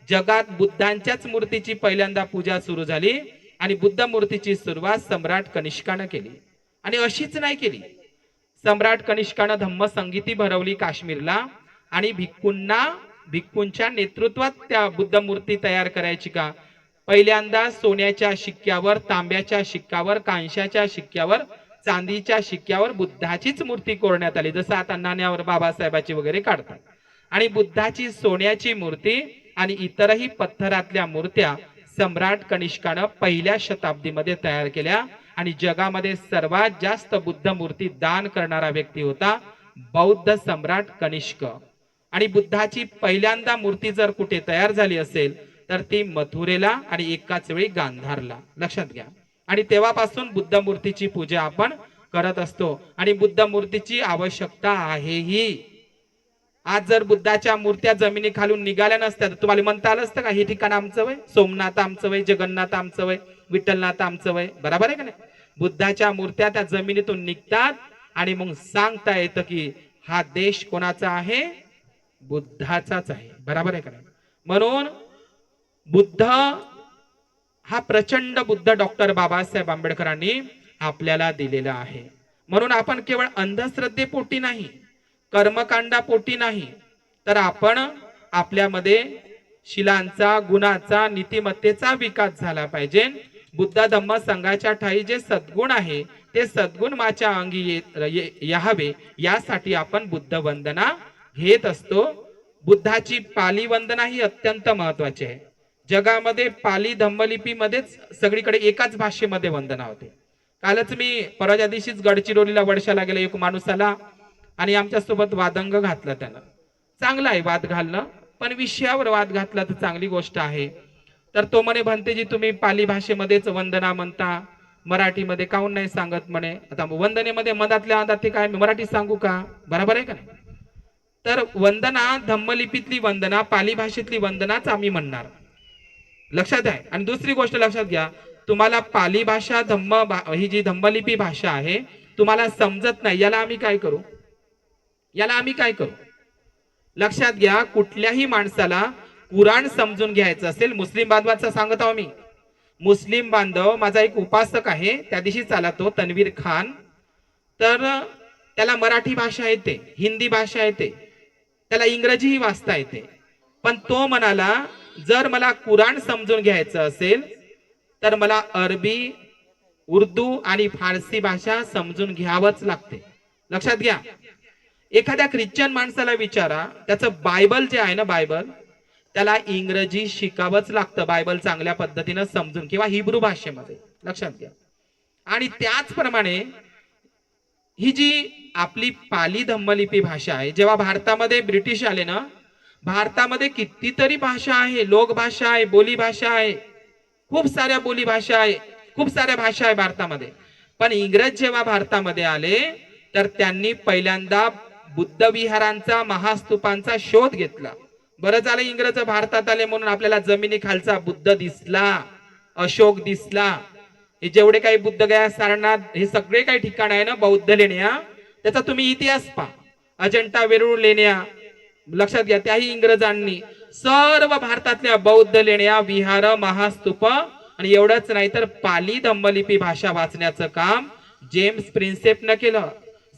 जगात, बुद्धांच्याच मूर्तीची पहिल्यांदा पूजा सुरू झाली. आणि बुद्ध मूर्तीची सुरुवात सम्राट कनिष्कानं केली. आणि अशीच नाही केली, सम्राट कनिष्कानं धम्म संगीती भरवली काश्मीरला. आणि भिक्खूंच्या नेतृत्वात त्या बुद्ध मूर्ती तयार करायची का? पहिल्यांदा सोन्याच्या शिक्क्यावर, तांब्याच्या शिक्क्यावर, कांशाच्या शिक्क्यावर, चांदीच्या शिक्क्यावर बुद्धाचीच मूर्ती कोरण्यात आली, जसं आता नाण्यावर बाबासाहेबाची वगैरे काढतात. आणि बुद्धाची सोन्याची मूर्ती आणि इतरही पत्थरातल्या मूर्त्या सम्राट कनिष्कानं पहिल्या शताब्दीमध्ये तयार केल्या. आणि जगामध्ये सर्वात जास्त बुद्ध मूर्ती दान करणारा व्यक्ती होता बौद्ध सम्राट कनिष्क. आणि बुद्धाची पहिल्यांदा मूर्ती जर कुठे तयार झाली असेल तर ती मथुरेला आणि एकाच वेळी गांधारला. लक्षात घ्या. आणि तेव्हापासून बुद्ध मूर्तीची पूजा आपण करत असतो. आणि बुद्ध मूर्तीची आवश्यकता आहेही. आज जर बुद्धाच्या मूर्त्या जमिनी खालून निघाल्या नसत्या तर तुम्हाला म्हणता आलं असतं का हे ठिकाण आमचं वय, सोमनाथ आमचं वय, जगन्नाथ आमचं वय, विठ्ठलनाथ आमचं वय? बरोबर आहे का नाही? बुद्धाच्या मूर्त्या त्या जमिनीतून निघतात आणि मग सांगता येतं की हा देश कोणाचा आहे? बुद्धाचाच आहे. बरोबर आहे का नाही? म्हणून बुद्ध हा प्रचंड बुद्ध डॉक्टर बाबासाहेब आंबेडकरांनी आपल्याला दिलेला आहे. म्हणून आपण केवळ अंधश्रद्धेपोटी नाही, कर्मकांडापोटी नाही, तर आपण आपल्यामध्ये शिलांचा, गुणाचा, नीतिमत्तेचा विकास झाला पाहिजे. बुद्ध धम्म संघाच्या ठाई जे सद्गुण आहे ते सद्गुण माझ्या अंगी यावे, यासाठी आपण बुद्ध वंदना घेत असतो. बुद्धाची पाली वंदना ही अत्यंत महत्वाची आहे. जगामध्ये पाली धम्मलिपीमध्येच सगळीकडे एकाच भाषेमध्ये वंदना होते. कालच मी परवाच्या दिवशीच गडचिरोलीला वर्षाला गेला, एक माणूस आला आणि आमच्या सोबत वादंग घातला. त्यानं चांगला आहे वाद घालणं, पण विषयावर वाद घातला तर चांगली गोष्ट आहे. तर तो म्हणे भंतेजी तुम्ही पाली भाषेमध्येच वंदना म्हणता, मराठीमध्ये काहून नाही सांगत म्हणे. आता वंदनेमध्ये मधातल्या मधात ते काय मराठी सांगू का? बरोबर आहे का नाही? तर वंदना धम्मलिपीतली वंदना, पाली भाषेतली वंदनाच आम्ही म्हणणार. लक्षात आहे. आणि दुसरी गोष्ट लक्षात घ्या, तुम्हाला पाली भाषा ही जी धम्मलिपी भाषा आहे तुम्हाला समजत नाही, याला आम्ही काय करू? लक्षात घ्या, कुठल्याही माणसाला कुराण समजून घ्यायचं असेल, मुस्लिम बांधवाचा सांगत आहो मी, मुस्लिम बांधव माझा एक उपासक आहे, त्या दिवशी चाला तो तन्वीर खान, तर त्याला मराठी भाषा येते, हिंदी भाषा येते, त्याला इंग्रजीही वाचता येते. पण तो म्हणाला जर मला कुराण समजून घ्यायचं असेल तर मला अरबी, उर्दू आणि फारसी भाषा समजून घ्यावंच लागते. लक्षात घ्या. एखाद्या ख्रिश्चन माणसाला विचारा, त्याचं बायबल जे आहे ना, बायबल, त्याला इंग्रजी शिकावंच लागतं बायबल चांगल्या पद्धतीनं समजून, किंवा हिब्रू भाषेमध्ये. लक्षात घ्या. आणि त्याचप्रमाणे ही जी आपली पाली धम्मलिपी भाषा आहे, जेव्हा भारतामध्ये ब्रिटिश आले ना, भारतामध्ये कितीतरी भाषा आहे, लोक भाषा आहे, बोली भाषा आहे, खूप साऱ्या बोली भाषा आहे, खूप साऱ्या भाषा आहे भारतामध्ये. पण इंग्रज जेव्हा भारतामध्ये आले तर त्यांनी पहिल्यांदा बुद्ध विहारांचा महास्तूपांचा शोध घेतला. बरं झालं इंग्रज भारतात आले म्हणून आपल्याला जमिनीखालचा बुद्ध दिसला, अशोक दिसला. हे जेवढे काही बुद्धगया, सारनाथ, हे सगळे काही ठिकाण आहे ना बौद्ध लेण्या, त्याचा तुम्ही इतिहास पहा. अजंठा वेरूळ लेण्या लक्षात घ्या, त्याही इंग्रजांनी सर्व भारतातल्या बौद्ध लेण्या, विहार, महास्तूप आणि एवढंच नाही तर पाली धम्मलिपी भाषा वाचण्याचं काम जेम्स प्रिन्सेपनं केलं.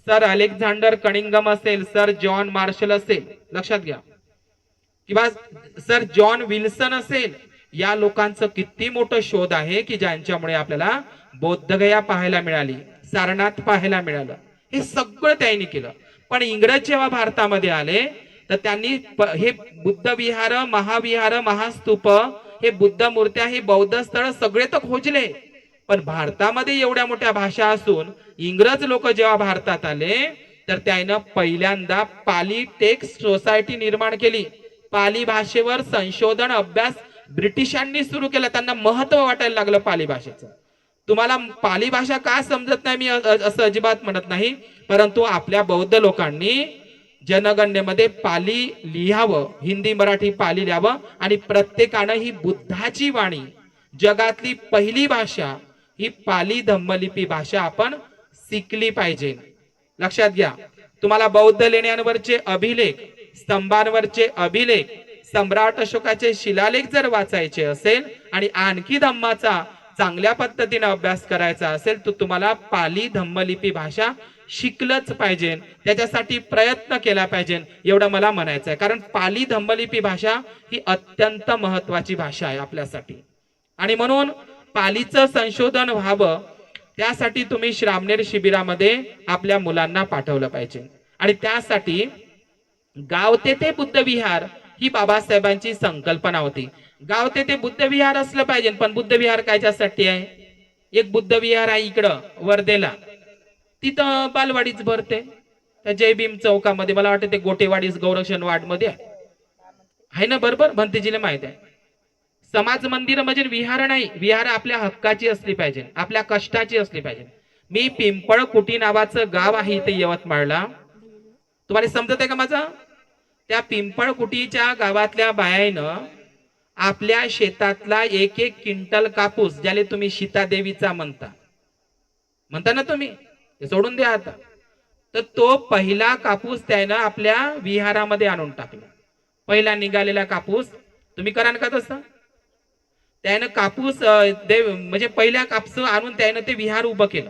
सर अलेक्झांडर कनिंगम असेल, सर जॉन मार्शल असेल, लक्षात घ्या, किंवा सर जॉन विल्सन असेल, या लोकांचं किती मोठं शोध आहे की ज्यांच्यामुळे आपल्याला बौद्धगया पाहायला मिळाली, सारनाथ पाहायला मिळालं. हे सगळं त्यांनी केलं. पण इंग्रज जेव्हा भारतामध्ये आले तर त्यांनी हे बुद्ध विहार, महाविहार, महास्तूप, हे बुद्ध मूर्त्या, हे बौद्ध स्थळ सगळे तर खोजले. पण भारतामध्ये एवढ्या मोठ्या भाषा असून इंग्रज लोक जेव्हा भारतात आले तर त्यानं पहिल्यांदा पाली टेक्स्ट सोसायटी निर्माण केली. पाली भाषेवर संशोधन अभ्यास ब्रिटिशांनी सुरू केला. त्यांना महत्व वाटायला लागलं पाली भाषेचं. तुम्हाला पाली भाषा का समजत नाही मी असं अजिबात म्हणत नाही, परंतु आपल्या बौद्ध लोकांनी जनगणनेमध्ये पाली लिहावं, हिंदी मराठी पाली लिहावं, आणि प्रत्येकानं ही बुद्धाची वाणी, जगातली पहिली भाषा ही पाली धम्मलिपी भाषा आपण शिकली पाहिजे. लक्षात घ्या, तुम्हाला बौद्ध लेण्यांवरचे अभिलेख, स्तंभांवरचे अभिलेख, सम्राट अशोकाचे शिलालेख जर वाचायचे असेल आणि आणखी धम्माचा चांगल्या पद्धतीने अभ्यास करायचा असेल तर तुम्हाला पाली धम्मलिपी भाषा शिकलंच पाहिजे, त्याच्यासाठी प्रयत्न केला पाहिजे, एवढं मला म्हणायचं आहे. कारण पाली धम्मलिपी भाषा ही अत्यंत महत्वाची भाषा आहे आपल्यासाठी, आणि म्हणून पालीचं संशोधन व्हावं त्यासाठी तुम्ही श्रामणेर शिबिरामध्ये आपल्या मुलांना पाठवलं पाहिजे. आणि त्यासाठी गाव तेथे बुद्ध विहार ही बाबासाहेबांची संकल्पना होती. गाव तेथे बुद्ध विहार असलं पाहिजे. पण बुद्ध विहार कायच्यासाठी आहे? एक बुद्ध विहार आहे इकडं वर्धेला, तिथं बालवाडीच भरते. त्या जय भीम चौकामध्ये, मला वाटतं ते गोटेवाडी गौरक्षण वार्ड मध्ये आहे ना, बरोबर? भंतेजीला माहित आहे. समाज मंदिर म्हणजे विहार नाही, विहार आपल्या हक्काची असली पाहिजे, आपल्या कष्टाची असली पाहिजे. मी पिंपळकुटी नावाचं गाव आहे इथे यवतमाळला, तुम्हाला समजत आहे का माझं? त्या पिंपळकुटीच्या गावातल्या बायानं आपल्या शेतातला एक एक क्विंटल कापूस, ज्याला तुम्ही सीतादेवीचा म्हणता ना तुम्ही, ते सोडून द्या आता, तर तो पहिला कापूस त्यानं आपल्या विहारामध्ये आणून टाकला. पहिला निघालेला कापूस, तुम्ही कराल का तसं? त्यानं कापूस म्हणजे पहिल्या कापूस आणून त्यानं ते विहार उभं केलं.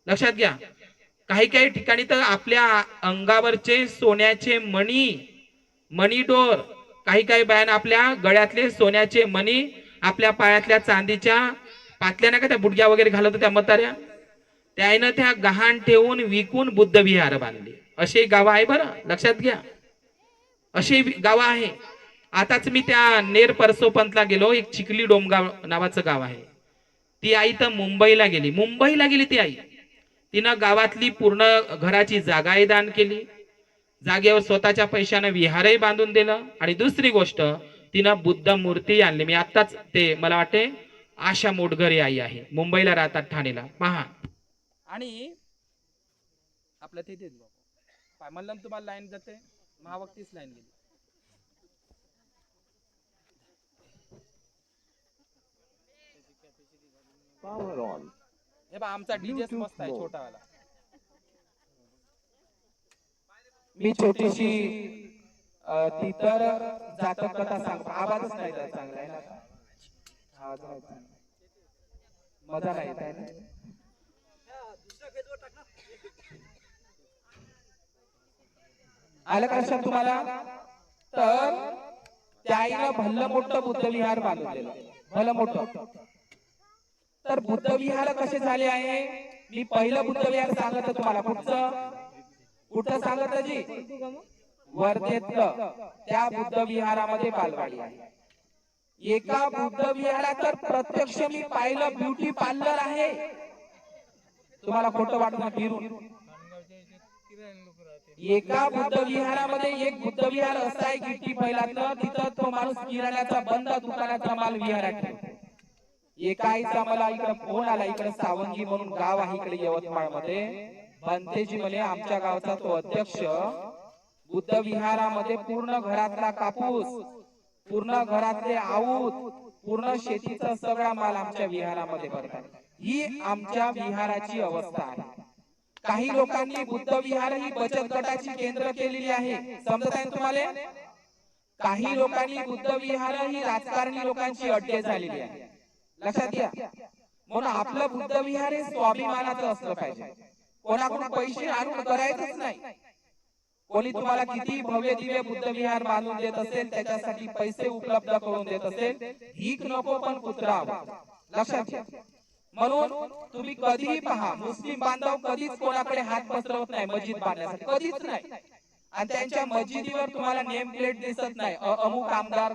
लक्षात घ्या, काही काही ठिकाणी तर आपल्या अंगावरचे सोन्याचे मणी डोर, काही काही बायांना आपल्या गळ्यातले सोन्याचे मणी, आपल्या पायातल्या चांदीच्या पातल्या ना का त्या बुडग्या वगैरे घालत होत्या म्हाताऱ्या, त्यानं त्या गहाण ठेवून विकून बुद्ध विहार बांधले. असे गाव आहे बरं, लक्षात घ्या, असे गाव आहे. आताच मी त्या नेर परसोपंतला गेलो, एक चिखली डोमगाव नावाचं गाव आहे. ती आई तर मुंबईला गेली ती आई. तिनं गावातली पूर्ण घराची जागाही दान केली, जागेवर स्वतःच्या पैशाने विहारही बांधून दिलं, आणि दुसरी गोष्ट तिनं बुद्ध मूर्ती आणली. मी आताच ते, मला वाटते आशा मोटघरे आई आहे, मुंबईला राहतात, ठाणेला, पहा. आणि आपलं तिथेच म्हणलं तुम्हाला लाईन जाते, महावक्तीच लाईन गेली. हे बा आमचा डीजे मस्त आहे छोटावाला. मी छोटीशी ती तर जातक कथा सांगतो. आवाजच नाही चांगला आहे ना, मजा नाही येत आहे ना. आलं का लक्षात तुम्हाला? तर त्याईनं भलं मोठं बुद्ध विहार बांधून दिलं, भलं मोठं. तर बुद्ध विहार कसे झाले आहे? मी पहिलं बुद्ध विहार सांगत तुम्हाला. कुठं सांगत जी? वर्धेतलं. त्या बुद्ध विहारामध्ये बालवाडी आहे. एका बुद्ध विहारात तर प्रत्यक्ष मी पाहिलं ब्युटी पार्लर आहे. तुम्हाला खोटं वाटत फिरून. एका बुद्ध विहारामध्ये एक बुद्ध विहार असं आहे गिट्टी पहिल्यातलं, तिथं तो माणूस किराण्याचा बंद दुकानाचा माल विहारात ठेवतो. एका आईचा मला इकडे फोन आला, इकडे सावंगी म्हणून गाव आहे इकडे यवतमाळ मध्ये, भंतेजी म्हणे आमच्या गावचा तो अध्यक्ष बुद्ध विहारामध्ये पूर्ण घरातला कापूस, पूर्ण घरातले आऊत, पूर्ण शेतीचा सगळा माल आमच्या विहारामध्ये भरतात. ही आमच्या विहाराची अवस्था आहे. काही लोकांनी बुद्ध विहार ही बचत गटाची केंद्र केलेली आहे. समजत आहे तुम्हाला? काही लोकांनी बुद्ध विहार ही राजकारणी लोकांची अड्डे झालेली आहे. लक्षात घ्या. म्हणून आपलं बुद्ध विहार हे स्वाभिमानाचं असलं पाहिजे. कोणाकडून पैसे आणून करायचंच नाही. कोणी तुम्हाला किती भव्य दिव्य बुद्ध विहार बांधून देत असेल, त्याच्यासाठी पैसे उपलब्ध करून देत असेल, भीक नको पण पुत्रा लक्षात घ्या. म्हणून तुम्ही कधीही पहा, मुस्लिम बांधव कधीच कोणाकडे हात पसरवत नाही मस्जिद बांधण्यासाठी, कधीच नाही. आणि त्यांच्या मस्जिदीवर तुम्हाला नेम प्लेट दिसत नाही अमुक आमदार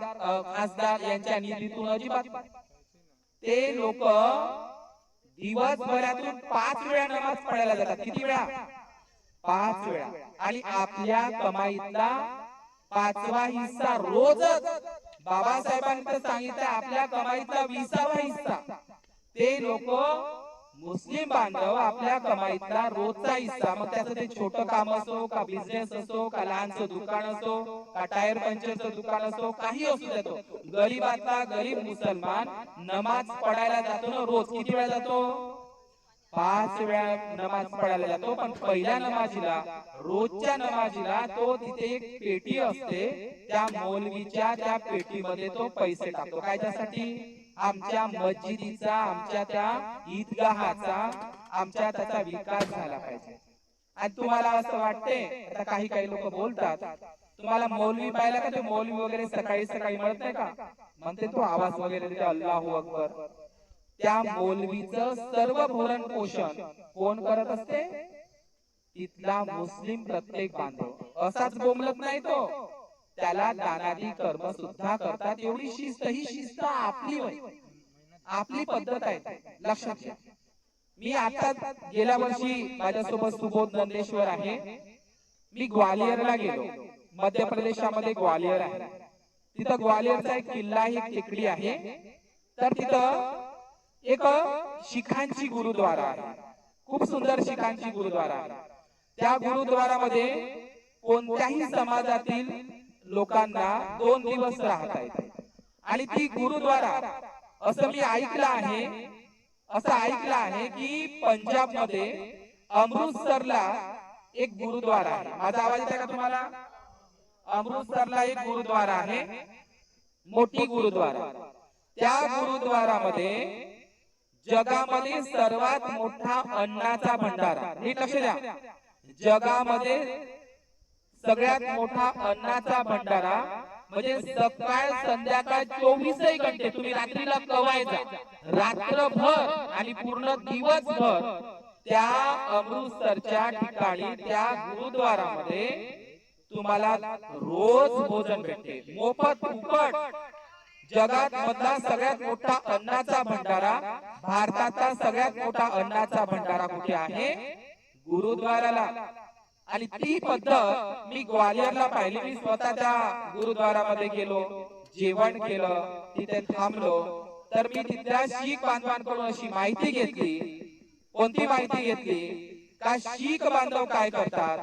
खासदार यांच्या निधीतून, अजिबात. ते लोक दिवसभरातून 5 वेळा नमाज पडायला जातात. किती वेळा? 5 वेळा. आणि आपल्या कमाईतला 5वा हिस्सा रोजच, बाबासाहेबांनी तर सांगितलं आपल्या कमाईतला 20वा हिस्सा, ते लोक मुस्लिम बांधव आपल्या कमाईतला रोजचा हिस्सा, मग त्याचं ते छोटं काम असो का बिझनेस असो का लहानचं दुकान असो का टायर पंक्चरचं दुकान असो, काही असू देतो, गरीबातला गरीब मुसलमान नमाज पडायला जातो ना रोज. किती वेळा जातो? 5 वेळा नमाज पडायला जातो. पण पहिल्या नमाजीला, रोजच्या नमाजीला तो तिथे एक पेटी असते, त्या मौलवीच्या त्या पेटीमध्ये तो पैसे टाकतो. काय? त्यासाठी आमच्या मस्जिदीचा, आमच्या त्या ईदगाहाचा, आमच्या त्याचा विकास झाला पाहिजे. आणि तुम्हाला असं वाटते, आता काही काही लोक बोलतात, तुम्हाला मौलवी पाहिला का? ते मौलवी वगैरे सकाळी सकाळी म्हणत नाही का, म्हणते तो आवाज वगैरे देते अल्लाहू अकबर. त्या मौलवीचं सर्व भरण पोषण कोण करत असते? तिथला मुस्लिम प्रत्येक बांधव. असाच बोंबलत नाही तो, त्याला दानादी कर्म सुद्धा करतात. एवढी शिस्त, ही शिस्त आपली आपली पद्धत आहे. लक्षात घ्या. मी आता गेल्या वर्षी माझ्यासोबत सुबोध नंदेश्वर आहे. मी ग्वालियरला गेलो. मध्य प्रदेशामध्ये ग्वालियर आहे. तिथं ग्वालियरचा एक किल्ला, एक टेकडी आहे. तर तिथं एक शिखांची गुरुद्वारा आहे. खूप सुंदर शिखांची गुरुद्वारा आहे. त्या गुरुद्वारामध्ये कोणत्याही समाजातील लोकांना 2 दिवस राहता येते. आणि ती गुरुद्वारा, असं मी ऐकलं आहे की पंजाब मध्ये अमृतसरला एक गुरुद्वारा आहे. माझा आवाज येतो का तुम्हाला? अमृतसरला एक गुरुद्वारा आहे, मोठी गुरुद्वारा. त्या गुरुद्वारामध्ये जगामध्ये सर्वात मोठा अन्नाचा भंडारा, नीट लक्ष द्या, जगामध्ये सगळ्यात मोठा अन्नाचा भंडारा, म्हणजे सकाळ संध्याकाळ 24 घंटे तुम्ही रात्रीला कवायचा, रात्रभर आणि पूर्ण दिवसभर त्या अमृतसरच्या ठिकाणी त्या गुरुद्वारामध्ये तुम्हाला रोज भोजन भेटते, मोफत फुकट. जगात मधला सगळ्यात मोठा अन्नाचा भंडारा, भारताचा सगळ्यात मोठा अन्नाचा भंडारा कुठे आहे? गुरुद्वाराला. आणि ती पद्धत मी ग्वालियरला पाहिली. मी स्वतः त्या गुरुद्वारामध्ये गेलो, जेवण केलं, तिथे थांबलो. तर मी तिथल्या शीख बांधवांकडून अशी माहिती घेतली. कोणती माहिती घेतली? का शीख बांधव काय करतात,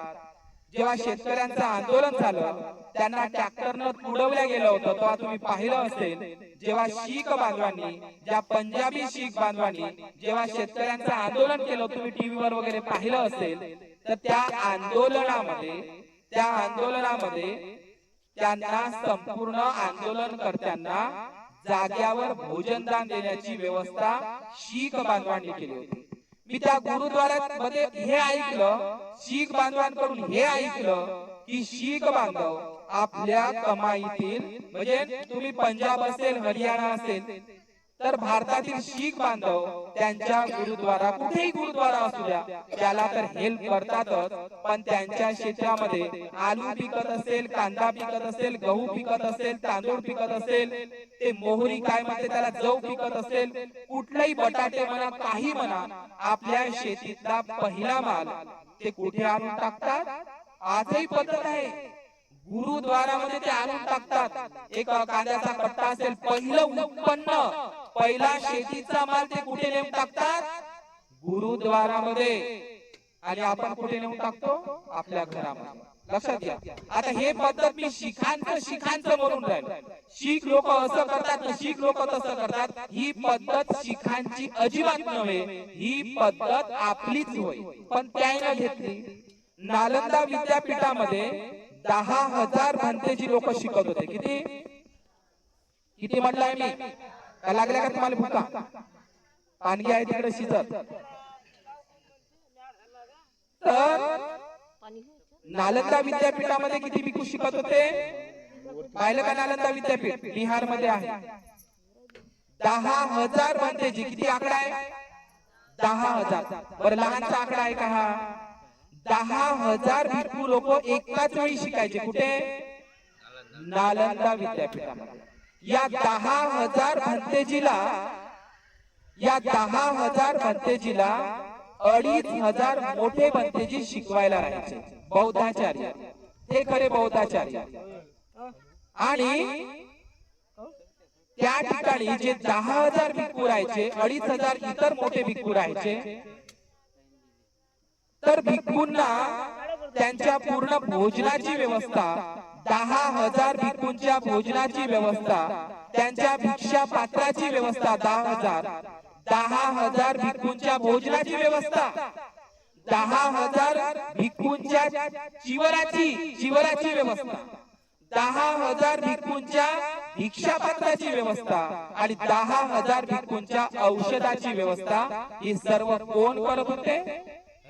जेव्हा शेतकऱ्यांचं आंदोलन झालं, त्यांना ट्रॅक्टरनं तुडवलं गेलं होतं, तेव्हा तुम्ही पाहिलं असेल, जेव्हा शीख बांधवांनी, ज्या पंजाबी शीख बांधवांनी जेव्हा शेतकऱ्यांचं आंदोलन केलं, तुम्ही टीव्हीवर वगैरे पाहिलं असेल, तर त्या आंदोलनामध्ये त्यांना संपूर्ण आंदोलनकर्त्यांना जाग्यावर भोजनदान देण्याची व्यवस्था शीख बांधवांनी केली होती. मी त्या गुरुद्वारात मध्ये हे ऐकलं, शीख बांधवांकडून हे ऐकलं की शीख बांधव आपल्या कमाईतील, म्हणजे तुम्ही पंजाब असेल, हरियाणा असेल, तर भारतातील शीख बांधव त्यांच्या गुरुद्वारा, कुठेही गुरुद्वारा असू द्या, त्याला तर हेल्प करतातच. पण त्यांच्या क्षेत्रामध्ये आलू पिकत असेल, कांदा पिकत असेल, गहू पिकत असेल, तांदूळ पिकत असेल, ते मोहरी काय म्हणते त्याला, जव पिकत असेल, कुठलाही बटाटे म्हणा, काही म्हणा, आपल्या शेतीतला पहिला माल ते कुठे आणून टाकतात? आजही पद्धत आहे, गुरुद्वारामध्ये ते आणून टाकतात. एक कांद्याचा कट्टा असेल, पहिलं उत्पन्न, पहिला शेतीचा माल ते कुठे नेऊन टाकतात? गुरुद्वारामध्ये. आणि आपण कुठे नेऊन टाकतो? आपल्या घरामध्ये. लक्षात घ्या. आता हे पद्धत मी शिखांचं म्हणून राहिलो. शीख लोक असं करतात, शीख लोक तसं करतात. ही पद्धत शिखांची अजिबात नव्हे, ही पद्धत आपलीच होय. पण त्याने घेतली. नालंदा विद्यापीठामध्ये 10,000 भंतेजी लोक शिकत होते. किती किती म्हटलंय मी? काय लागल्या का तुम्हाला भुका? पानगी आहे तिकडे शिजत. तर नालंदा विद्यापीठामध्ये किती भिक्खू शिकत होते? पाहिलं का? नालंदा विद्यापीठ बिहार मध्ये आहे. 10,000 भंतेजी. किती आकडा आहे? 10,000. बरं, लहानचा आकडा आहे का हा? 10,000 भिक्खू लोक एकाच वेळी शिकायचे. कुठे? नालंदा विद्यापीठामध्ये. या 10,000 भंतेजीला 2,500 मोठे भंतेजी शिकवायला राहायचे. बौद्धाचार्य, ते खरे बौद्धाचार्य. आणि त्या ठिकाणी जे 10,000 भिक्खू राहायचे, 2,500 इतर मोठे भिक्खू राहायचे. तर भिक्खूंना त्यांच्या पूर्ण भोजनाची व्यवस्था, 10,000 भिक्खूंच्या भोजनाची व्यवस्था, त्यांच्या भिक्षा पात्राची व्यवस्था 10,000 भिक्खूंच्या भोजनाची व्यवस्था, 10,000 भिक्खूंच्या चिवराची व्यवस्था, 10,000 भिक्खूंच्या भिक्षा पात्राची व्यवस्था आणि 10,000 भिक्खूंच्या औषधाची व्यवस्था. ही सर्व कोण करत होते?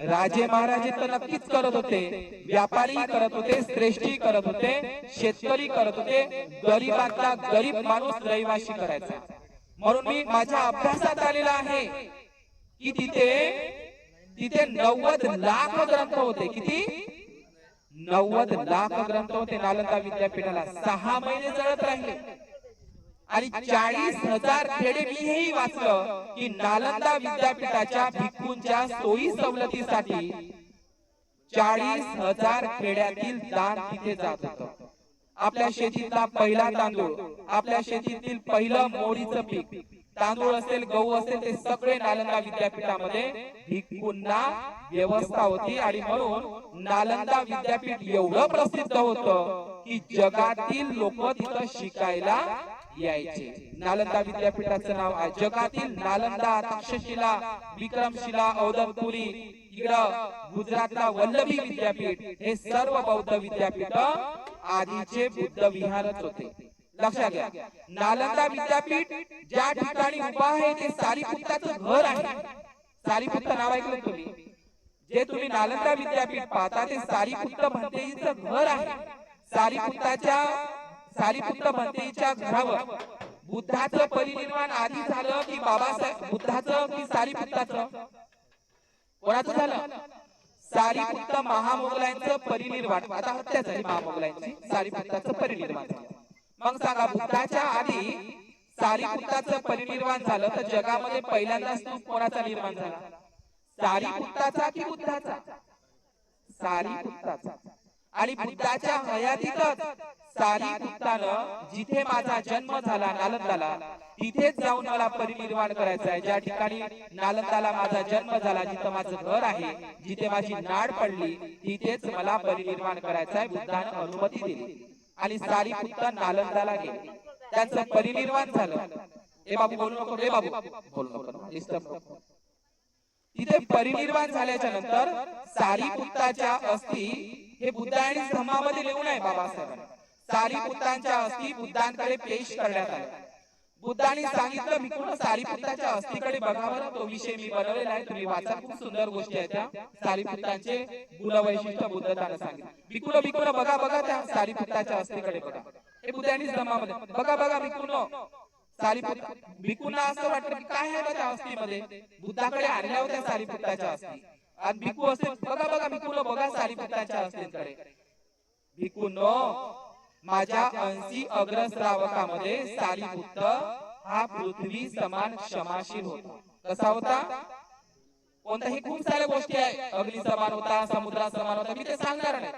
राजे महाराजे तर नक्कीच करत होते. व्यापारी करत होते, श्रेष्ठी करत होते, शेतकरी करत होते. गरीबातला गरीब माणूस रहिवाशी करायचा. म्हणून मी माझ्या अभ्यासात आलेला आहे की तिथे 90 लाख ग्रंथ होते. किती? 90 लाख ग्रंथ होते नालंदा विद्यापीठाला. 6 महिने जळत राहिले. आणि 40,000 खेडे. मी हेही वाचलं की नालंदा विद्यापीठाच्या भिक्खूंच्या सोयी सवलतीसाठी 40,000 खेड्यातील दान तिथे जात होतं. आपल्या शेतीतला पहिला तांदूळ, आपल्या शेतीतील पहिलं मोडीचं पीक, तांदूळ असेल, गहू असेल, ते सगळे नालंदा विद्यापीठामध्ये भिक्खूंना व्यवस्था होती. आणि म्हणून नालंदा विद्यापीठ एवढं प्रसिद्ध होतं की जगातील लोक तिथं शिकायला यायचे. नालंदा विद्यापीठाचं नाव आहे जगातील. नालंदा, तक्षशिला, विक्रमशिला, औदंपुरी, इकडं गुजरातला वल्लभी विद्यापीठ, हे सर्व बौद्ध विद्यापीठ आधीचे बुद्ध विहारच होते. लक्षात घ्या. नालंदा विद्यापीठ ज्या ठिकाणी उभा आहे ते सारीपुत्ताचं घर आहे. सारीपुत्त नाव ऐकलं तुम्ही? जे तुम्ही नालंदा विद्यापीठ पाहता ते सारीपुत्त भंतेजीचं घर आहे. सारीपुत्त भंतेजीच्या घरावर बुद्धाचं परिनिर्वाण आधी झालं की बाबासाहेब बुद्धाचं की सारीपुत्ताचं? कोणाचं झालं? सारीपुत्त महामोगलांचं परिनिर्वाण. आता हत्या झाली महामोगलांची, सारीपुत्ताचं परिनिर्वाण झालं. मग सांगा, बुद्धाच्या आधी सारीपुत्ताचं परिनिर्वाण झालं तर जगामध्ये पहिल्यांदा स्तूप कोणाचा निर्माण झाला? सारीपुत्ताचा की बुद्धाचा? सारीपुत्ताचा. आणि बुद्धाच्या हयातीतच सारीपुत्तानं जिथे माझा जन्म झाला नालंदाला, तिथेच जाऊन मला परिनिर्वाण करायचं आहे. ज्या ठिकाणी नालंदाला माझा जन्म झाला, जिथं माझं घर आहे, जिथे माझी नाड पडली, तिथेच मला परिनिर्वाण करायचं आहे. बुद्धानं अनुमती दिली आणि सारीपुत्त नालंदाला गेले. त्यांचं परिनिर्वाण झालं. ए बाबू बोलू नको, ए बाबू बोलू नको, डिस्टर्ब नको. तिथे परिनिर्वाण झाल्याच्या नंतर सारीपुत्ताच्या अस्थी हे बुद्धांनी धम्मामध्ये लिहून आहे बाबासाहेबांनी. सारीपुत्तांच्या अस्थी बुद्धांकडे पेश करण्यात आल्या. बुद्धांनी सांगितलं भिक्खूंनो सारीपुत्ताच्या अस्थीकडे बघावं. तो विषय मी बनवलेला आहे, तुम्ही वाचा. खूप सुंदर गोष्टी आहेत त्या. सारीपुत्तांचे गुणवैशिष्ट्य बुद्धांना सांगितलं. भिक्खूंनो बघा बघा त्या सारीपुत्ताच्या अस्थीकडे बघा. हे बुद्धांनी धम्मामध्ये बघा बघा भिक्खूंनो सारीपुत्त. भिक्खूंना असं वाटलं की काय आहे त्या अस्थीमध्ये? बुद्धाकडे आणल्या होत्या सारीपुत्ताच्या अस्थी. आणि भिक्खू असते बघा बघा भिक्खूंनो बघा सारीपुत्ताच्या अस्थींकडे. भिक्खूंनो माझ्या अंशी अग्रश्रावकामध्ये सारीपुत्त हा पृथ्वी समान क्षमाशील होता. कसा होता? कोणताही खूप साऱ्या गोष्टी आहे. अग्नी समान होता, समुद्रा समान होता, मी ते सांगणार नाही.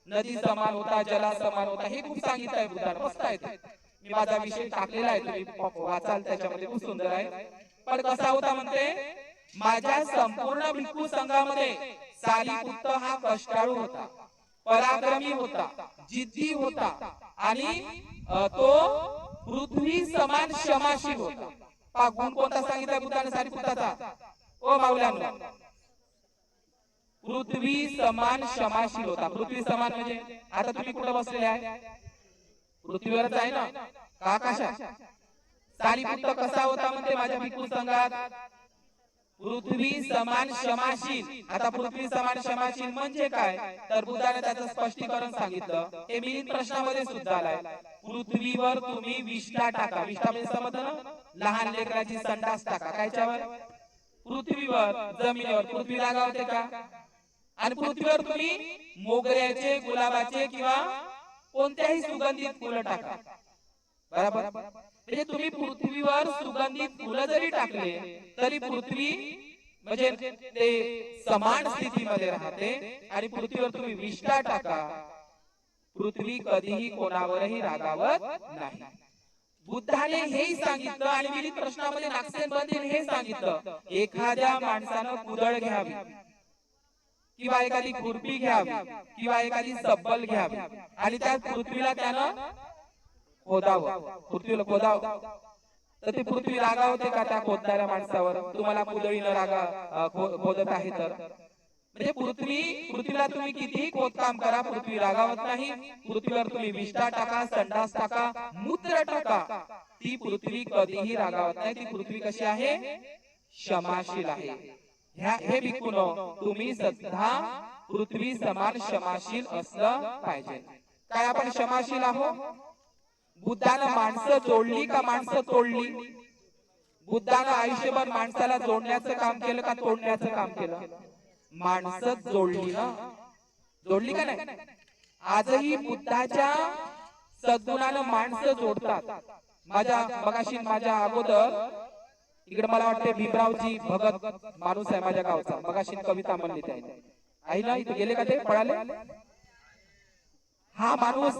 नदी समान होता, जला समान होता, हे खूप सांगितलं आहे बुद्धानं. मस्त आहे ते. मी माझा विषय टाकलेला आहे, तुम्ही वाचाल, त्याच्यामध्ये खूप सुंदर आहे. पण कसा होता म्हणते? माझ्या संपूर्ण भिक्खू संघामध्ये सारिपुत्त हा कष्टाळू होता, पराक्रमी होता, जिद्दी होता आणि तो पृथ्वी समान क्षमाशील होता. पहा गुण कोणता सांगितला बुद्धाने सारिपुत्ताचा? ओ माऊल्यांनो, पृथ्वी समान क्षमाशील होता. पृथ्वी समान म्हणजे आता तुम्ही कुठे बसलेले आहे? पृथ्वीवरच आहे ना का आकाशात? सारिपुत्त कसा होता म्हणते माझ्या भिक्खू संघात? पृथ्वी समान क्षमाशील. आता पृथ्वी समान क्षमाशील म्हणजे काय? तर बुद्धाने त्याचं स्पष्टीकरण सांगितलं. हे मिलिंद प्रश्नामध्ये सुद्धा आलाय. पृथ्वीवर तुम्ही विष्ठा टाका. विष्ठा म्हणजे समजलं ना? लहान लेकराची संडास टाका. कायच्यावर? पृथ्वीवर, जमिनीवर. पृथ्वी रागावते का? आणि पृथ्वीवर तुम्ही मोगऱ्याचे, गुलाबाचे किंवा कोणत्याही सुगंधित फुलं टाका. बरोबर? म्हणजे तुम्ही पृथ्वीवर सुगंधित फुलं जरी टाकले तरी पृथ्वी म्हणजे ते समान स्थितीमध्ये राहते. आणि पृथ्वीवर तुम्ही विष्ठा टाका, पृथ्वी कधीही कोणावरही रागावत नाही. बुद्धाने हेही सांगितलं आणि मिलिंद प्रश्नामध्ये नागसेनबंदीने हे सांगितलं, एखाद्या माणसानं कुदळ घ्यावी किंवा एखादी खुरपी घ्यावी किंवा एखादी सब्बल घ्यावी आणि त्या पृथ्वीला त्यानं खोदावं, पृथ्वीला खोदावं, तर ती पृथ्वी रागावते का त्या खोदणाऱ्या माणसावर? तुम्हाला कुदळीनं खोदत आहे तर म्हणजे पृथ्वीला तुम्ही कितीही खोदकाम करा, पृथ्वी रागावत नाही. पृथ्वीवर तुम्ही विष्ठा टाका, संडास टाका, मूत्र टाका, ती पृथ्वी कधीही रागावत नाही. ती पृथ्वी कशी आहे? क्षमाशील आहे. हे भिक्खूनो, तुम्ही सुद्धा पृथ्वी समान क्षमाशील असलं पाहिजे. काय आपण क्षमाशील आहोत? बुद्धानं माणसं जोडली का माणसं तोडली? बुद्धानं आयुष्यभर माणसाला जोडण्याचं काम केलं का तोडण्याचं काम केलं? माणसं जोडली ना, जोडली का नाही? आजही बुद्धाच्या सद्गुणानं माणसं जोडतात. माझ्या अगोदर इकडे मला वाटते भीमरावजी भगत माणूस आहे माझ्या गावचा, मगाशी कविता म्हणली त्याने. आई ना इथे गेले का ते पळाले? हा माणूस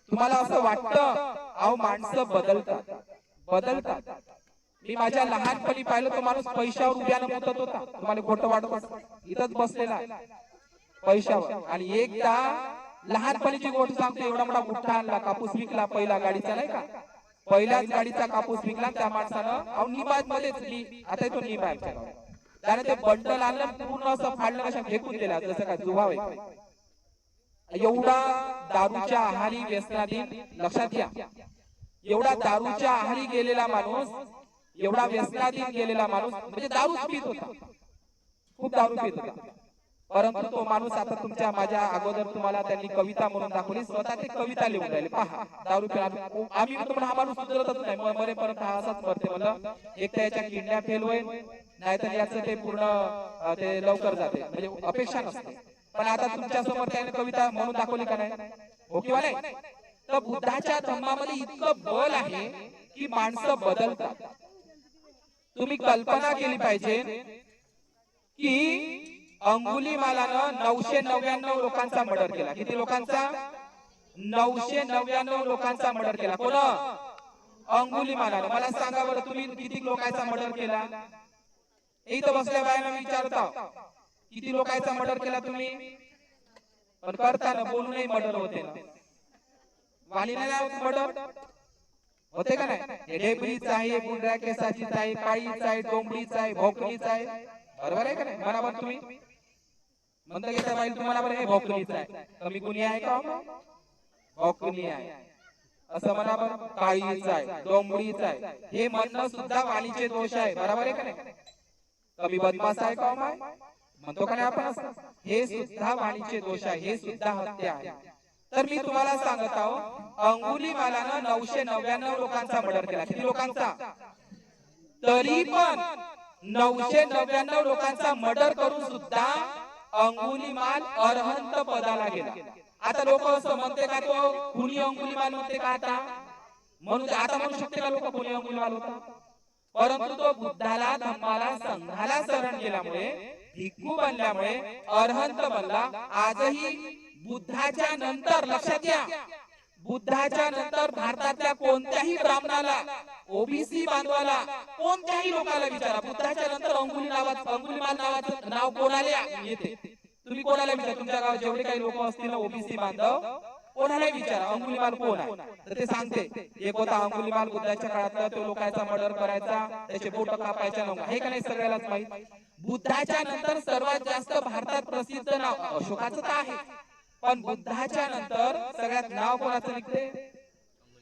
तुम्हाला असं वाटतं? अहो माणसं बदलतात. मी माझ्या लहानपणी पाहिलं तो माणूस पैशावर उभ्यानं मुतत होता. तुम्हाला खोटं वाटत? इथंच बसलेला पैशावर. आणि एकदा लहानपणीची गोष्ट सांगतो, एवढा मोठा गुठ्ठा आणला, कापूस विकला, पहिला गाडीचा नाही का, पहिल्याच गाडीचा कापूस विकला त्या माणसानं. अहो निबाज मध्येच, आता तो निबाज त्याने ते बंडल आणलं, पूर्ण असं फाडलं, कशा फेकून दिला जसं काय जुवावे. एवढा दारूच्या आहारी व्यसनाधीन, लक्षात घ्या, एवढा दारूच्या आहारी गेलेला माणूस, एवढा व्यसनाधीन गेलेला माणूस म्हणजे दारूच पित होता, खूप दारू पित होता. परंतु तो माणूस आता माझ्या अगोदर तुम्हाला त्यांनी कविता म्हणून दाखवली, स्वतः ते कविता लिहून राहिले. पहा दारू पिला. आम्ही म्हणतो हा माणूस सुधरतच नाही, मरेपर्यंत हा असाच मरते. म्हणलं एक तर याच्या किडनॅप फेल होईल, नाहीतर याचं ते पूर्ण ते लवकर जाते, म्हणजे अपेक्षा नसते. पण आता तुमच्या समोर त्याने कविता म्हणून दाखवली का नाही? हो किंवा नाही? तर बुद्धाच्या धम्मामध्ये इतकं बल आहे की माणसं बदलतात. तुम्ही कल्पना केली पाहिजे की अंगुलीमालानं 999 लोकांचा मर्डर केला. किती लोकांचा? 999 लोकांचा मर्डर केला. कोण? अंगुलीमालानं. मला सांगा बरं, तुम्ही किती लोकांचा मर्डर केला? इथं बसल्या बायांना विचारता किती लोकांचा मर्डर केला तुम्ही? पण करताना बोलूनही मर्डर होते ना. वाणीने मर्डर होते का नाही? ढेबरीच आहे, गुंड्या केसाचीच आहे, काळीच आहे, डोंबळीच आहे, भोकरीच आहे. बरोबर आहे का नाही? म्हणा बरं तुम्ही. म्हणता घेता पाहिजे तुम्हाला बरं, हे भोकरीच आहे. कमी गुन्हे आहे का? भोकरी आहे असं म्हणा बरं. काळीच आहे, डोंबळीच आहे, हे म्हणणं सुद्धा वाणीचे दोष आहे. बरोबर आहे का नाही? कमी बदमाश आहे का म्हणतो का नाही आपण? हे सुद्धा वाणीचे दोष आहे, हे सुद्धा हत्या आहे. तर मी तुम्हाला सांगत आहो, अंगुलीमालानं 999 लोकांचा मर्डर केला. किती लोकांचा? तरी पण 999 लोकांचा मर्डर करून सुद्धा अंगुलीमाल अरहंत पदाला गेला. आता लोक असं म्हणते का तो खुनी अंगुलीमाल म्हणते का? आता म्हणू शकते का लोक खुनी अंगुलीमाल होता? परंतु तो बुद्धाला, धम्माला, संघाला शरण गेल्यामुळे, भिक्खू बनल्यामुळे अरहंत बनला. आजही बुद्धाच्या नंतर, लक्षात घ्या, बुद्धाच्या नंतर भारतातल्या कोणत्याही ब्राह्मणाला, ओबीसी बांधवाला कोणत्याही लोकाला विचारा, बुद्धाच्या नंतर अंगुलीमाल नावाचं नाव कोणाला येते? तुम्ही कोणाला विचारा, तुमच्या गावात जेवढे काही लोक असतील ना ओबीसी बांधव, कोणाला विचारा अंगुलीमाल कोण आहे, तर ते सांगते एक होता अंगुलीमाल बुद्धाच्या काळातला, तो लोकांचा मर्डर करायचा, त्याचे बोट कापायच्या नव्हता, हे का नाही सगळ्यालाच माहित. बुद्धाच्या नंतर सर्वात जास्त भारतात प्रसिद्ध नाव अशोकाचं तर आहे, पण बुद्धाच्या नंतर सगळ्यात नाव कोणाचं निघते?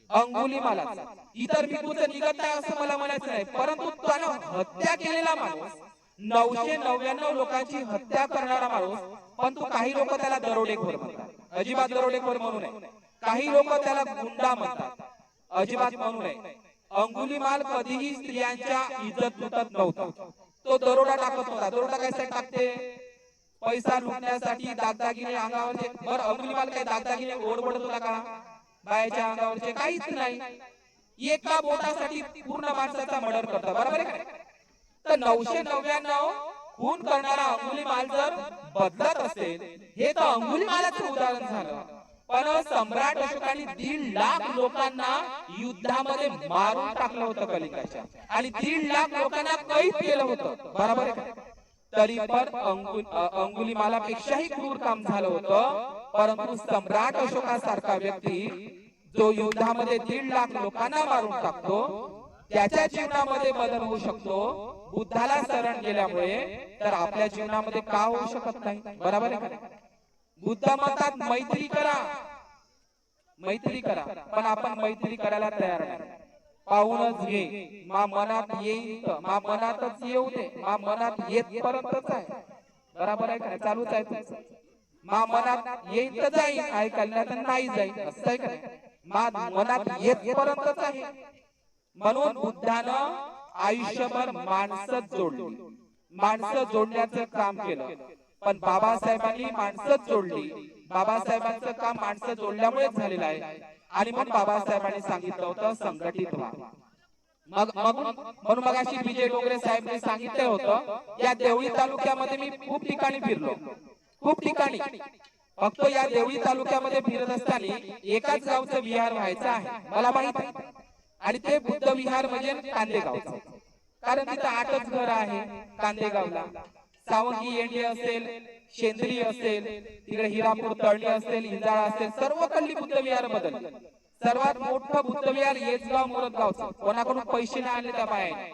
अंगुलीमालाचं. इतर भिकूचं निघत नाही असं मला म्हणायचं नाही, परंतु त्यानं हत्या केलेला माणूस, 999 लोकांची हत्या करणारा माणूस, पण तू काही लोक त्याला दरोडेखोर म्हणतात, अजिबात दरोडेखोर म्हणू नये. काही लोक त्याला गुंडा म्हणतात, अजिबात म्हणू नये. अंगुलीमाल कधीही स्त्रियांच्या इज्जत लुटत नव्हता, तो दरोडा टाकत नव्हता. दरोडा कशासाठी टाकते? पैसा लुटण्यासाठी, दागदागिने अंगावरचे. बरं अंगुलीमाल काही दागदागिने ओढबडत होता का बायाच्या अंगावरचे? काहीच नाही. एका बोटासाठी पूर्ण माणसाचा मर्डर करता, बरोबर आहे का? तर 999 खून करणारा अंगुलीमाल जर बदलत असेल, हे तर अंगुलीमालाचं उदाहरण झालं. पण सम्राट अशोकाने 1.5 लाख लोकांना युद्धामध्ये मारून टाकलं होतं कलिंगाच्या, आणि 1.5 लाख लोकांना कैद केलं होतं, बरोबर आहे का? तरी पण अंगुलीमालापेक्षाही क्रूर काम झालं होतं. परंतु सम्राट अशोकासारखा व्यक्ती जो युद्धामध्ये 1.5 लाख लोकांना मारून टाकतो, त्याच्या जीवनामध्ये बदल होऊ शकतो बुद्धाला शरण गेल्यामुळे, तर आपल्या जीवनामध्ये का होऊ शकत नाही? बरोबर आहे का? बुद्ध म्हणतात मैत्री करा, मैत्री करा, पण आपण मैत्री करायला तयार नाही. पाहूनच घे, मा मनात येईल, मा मनातच येऊ दे, मा मनात येत पर्यंतच आहे, बरोबर आहे का? चालूच आहे तुमचं. मा मनात येईल तर जाईल, ऐकायला तर नाही जाईल, असं आहे का नाही? मा मनात येत पर्यंतच आहे. म्हणून बुद्धानं आयुष्यभर माणसं जोडली, माणसं जोडण्याचं काम केलं. पण बाबासाहेबांनी माणसं जोडली, बाबासाहेबांचं काम माणसं जोडल्यामुळेच झालेलं आहे. आणि मग बाबासाहेबांनी सांगितलं होतं संघटित व्हा. म्हणून मगाशी विजय डोंगरे साहेबांनी सांगितलं होतं, या देवळी तालुक्यामध्ये मी खूप ठिकाणी फिरलो, खूप ठिकाणी. फक्त या देवळी तालुक्यामध्ये फिरत असताना एकाच गावचं विहार व्हायचं आहे मला माहित आहे, आणि ते बुद्ध विहार म्हणजे कांदेगावचं. कारण तिथं 8च घर आहे कांदेगावला. सावंगी येंडे असेल, शेंद्री असेल, तिकडे हिरापूर तळणी असेल, इंजाळा असेल, सर्व कल्ली बुद्ध विहार बदलले. सर्वात मोठं बुद्ध विहार येसगाव मोरदगावचं, कोणाकडून पैसे नाही आले त्या बायाने.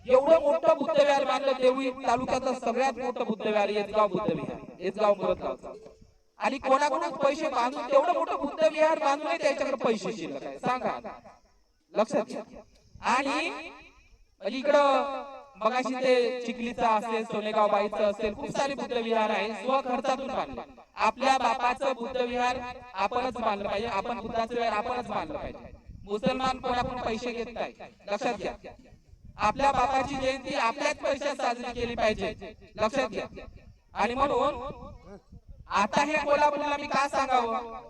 एवढं मोठं बुद्ध विहार बांधलं. देवळी तालुक्याचं सगळ्यात मोठं बुद्ध विहार येसगाव बुद्ध विहार, येसगाव मोरदगावचं. आणि कोणाकडून पैसे बांधून तेवढं मोठं बुद्ध विहार बांधून त्याच्याकडे पैसे शिल्लक आहे, सांगा, लक्षात घ्या. आणि इकडं मगाशी ते चिखलीचा असेल, सोनेगाव बाईचं असेल, खूप सारे बुद्ध विहार आहे स्वखर्चातून बांधले. आपल्या बापाचं बुद्ध विहार आपणच बांधलं पाहिजे, आपण बुद्धाचं विहार आपणच बांधलं पाहिजे. मुसलमान कोणाकडून पैसे घेत नाही, लक्षात घ्या. आपल्या बापाची जयंती आपल्याच पैशात साजरी केली पाहिजे, लक्षात घ्या. आणि म्हणून आता हे कोल्हापूरला मी का सांगावं,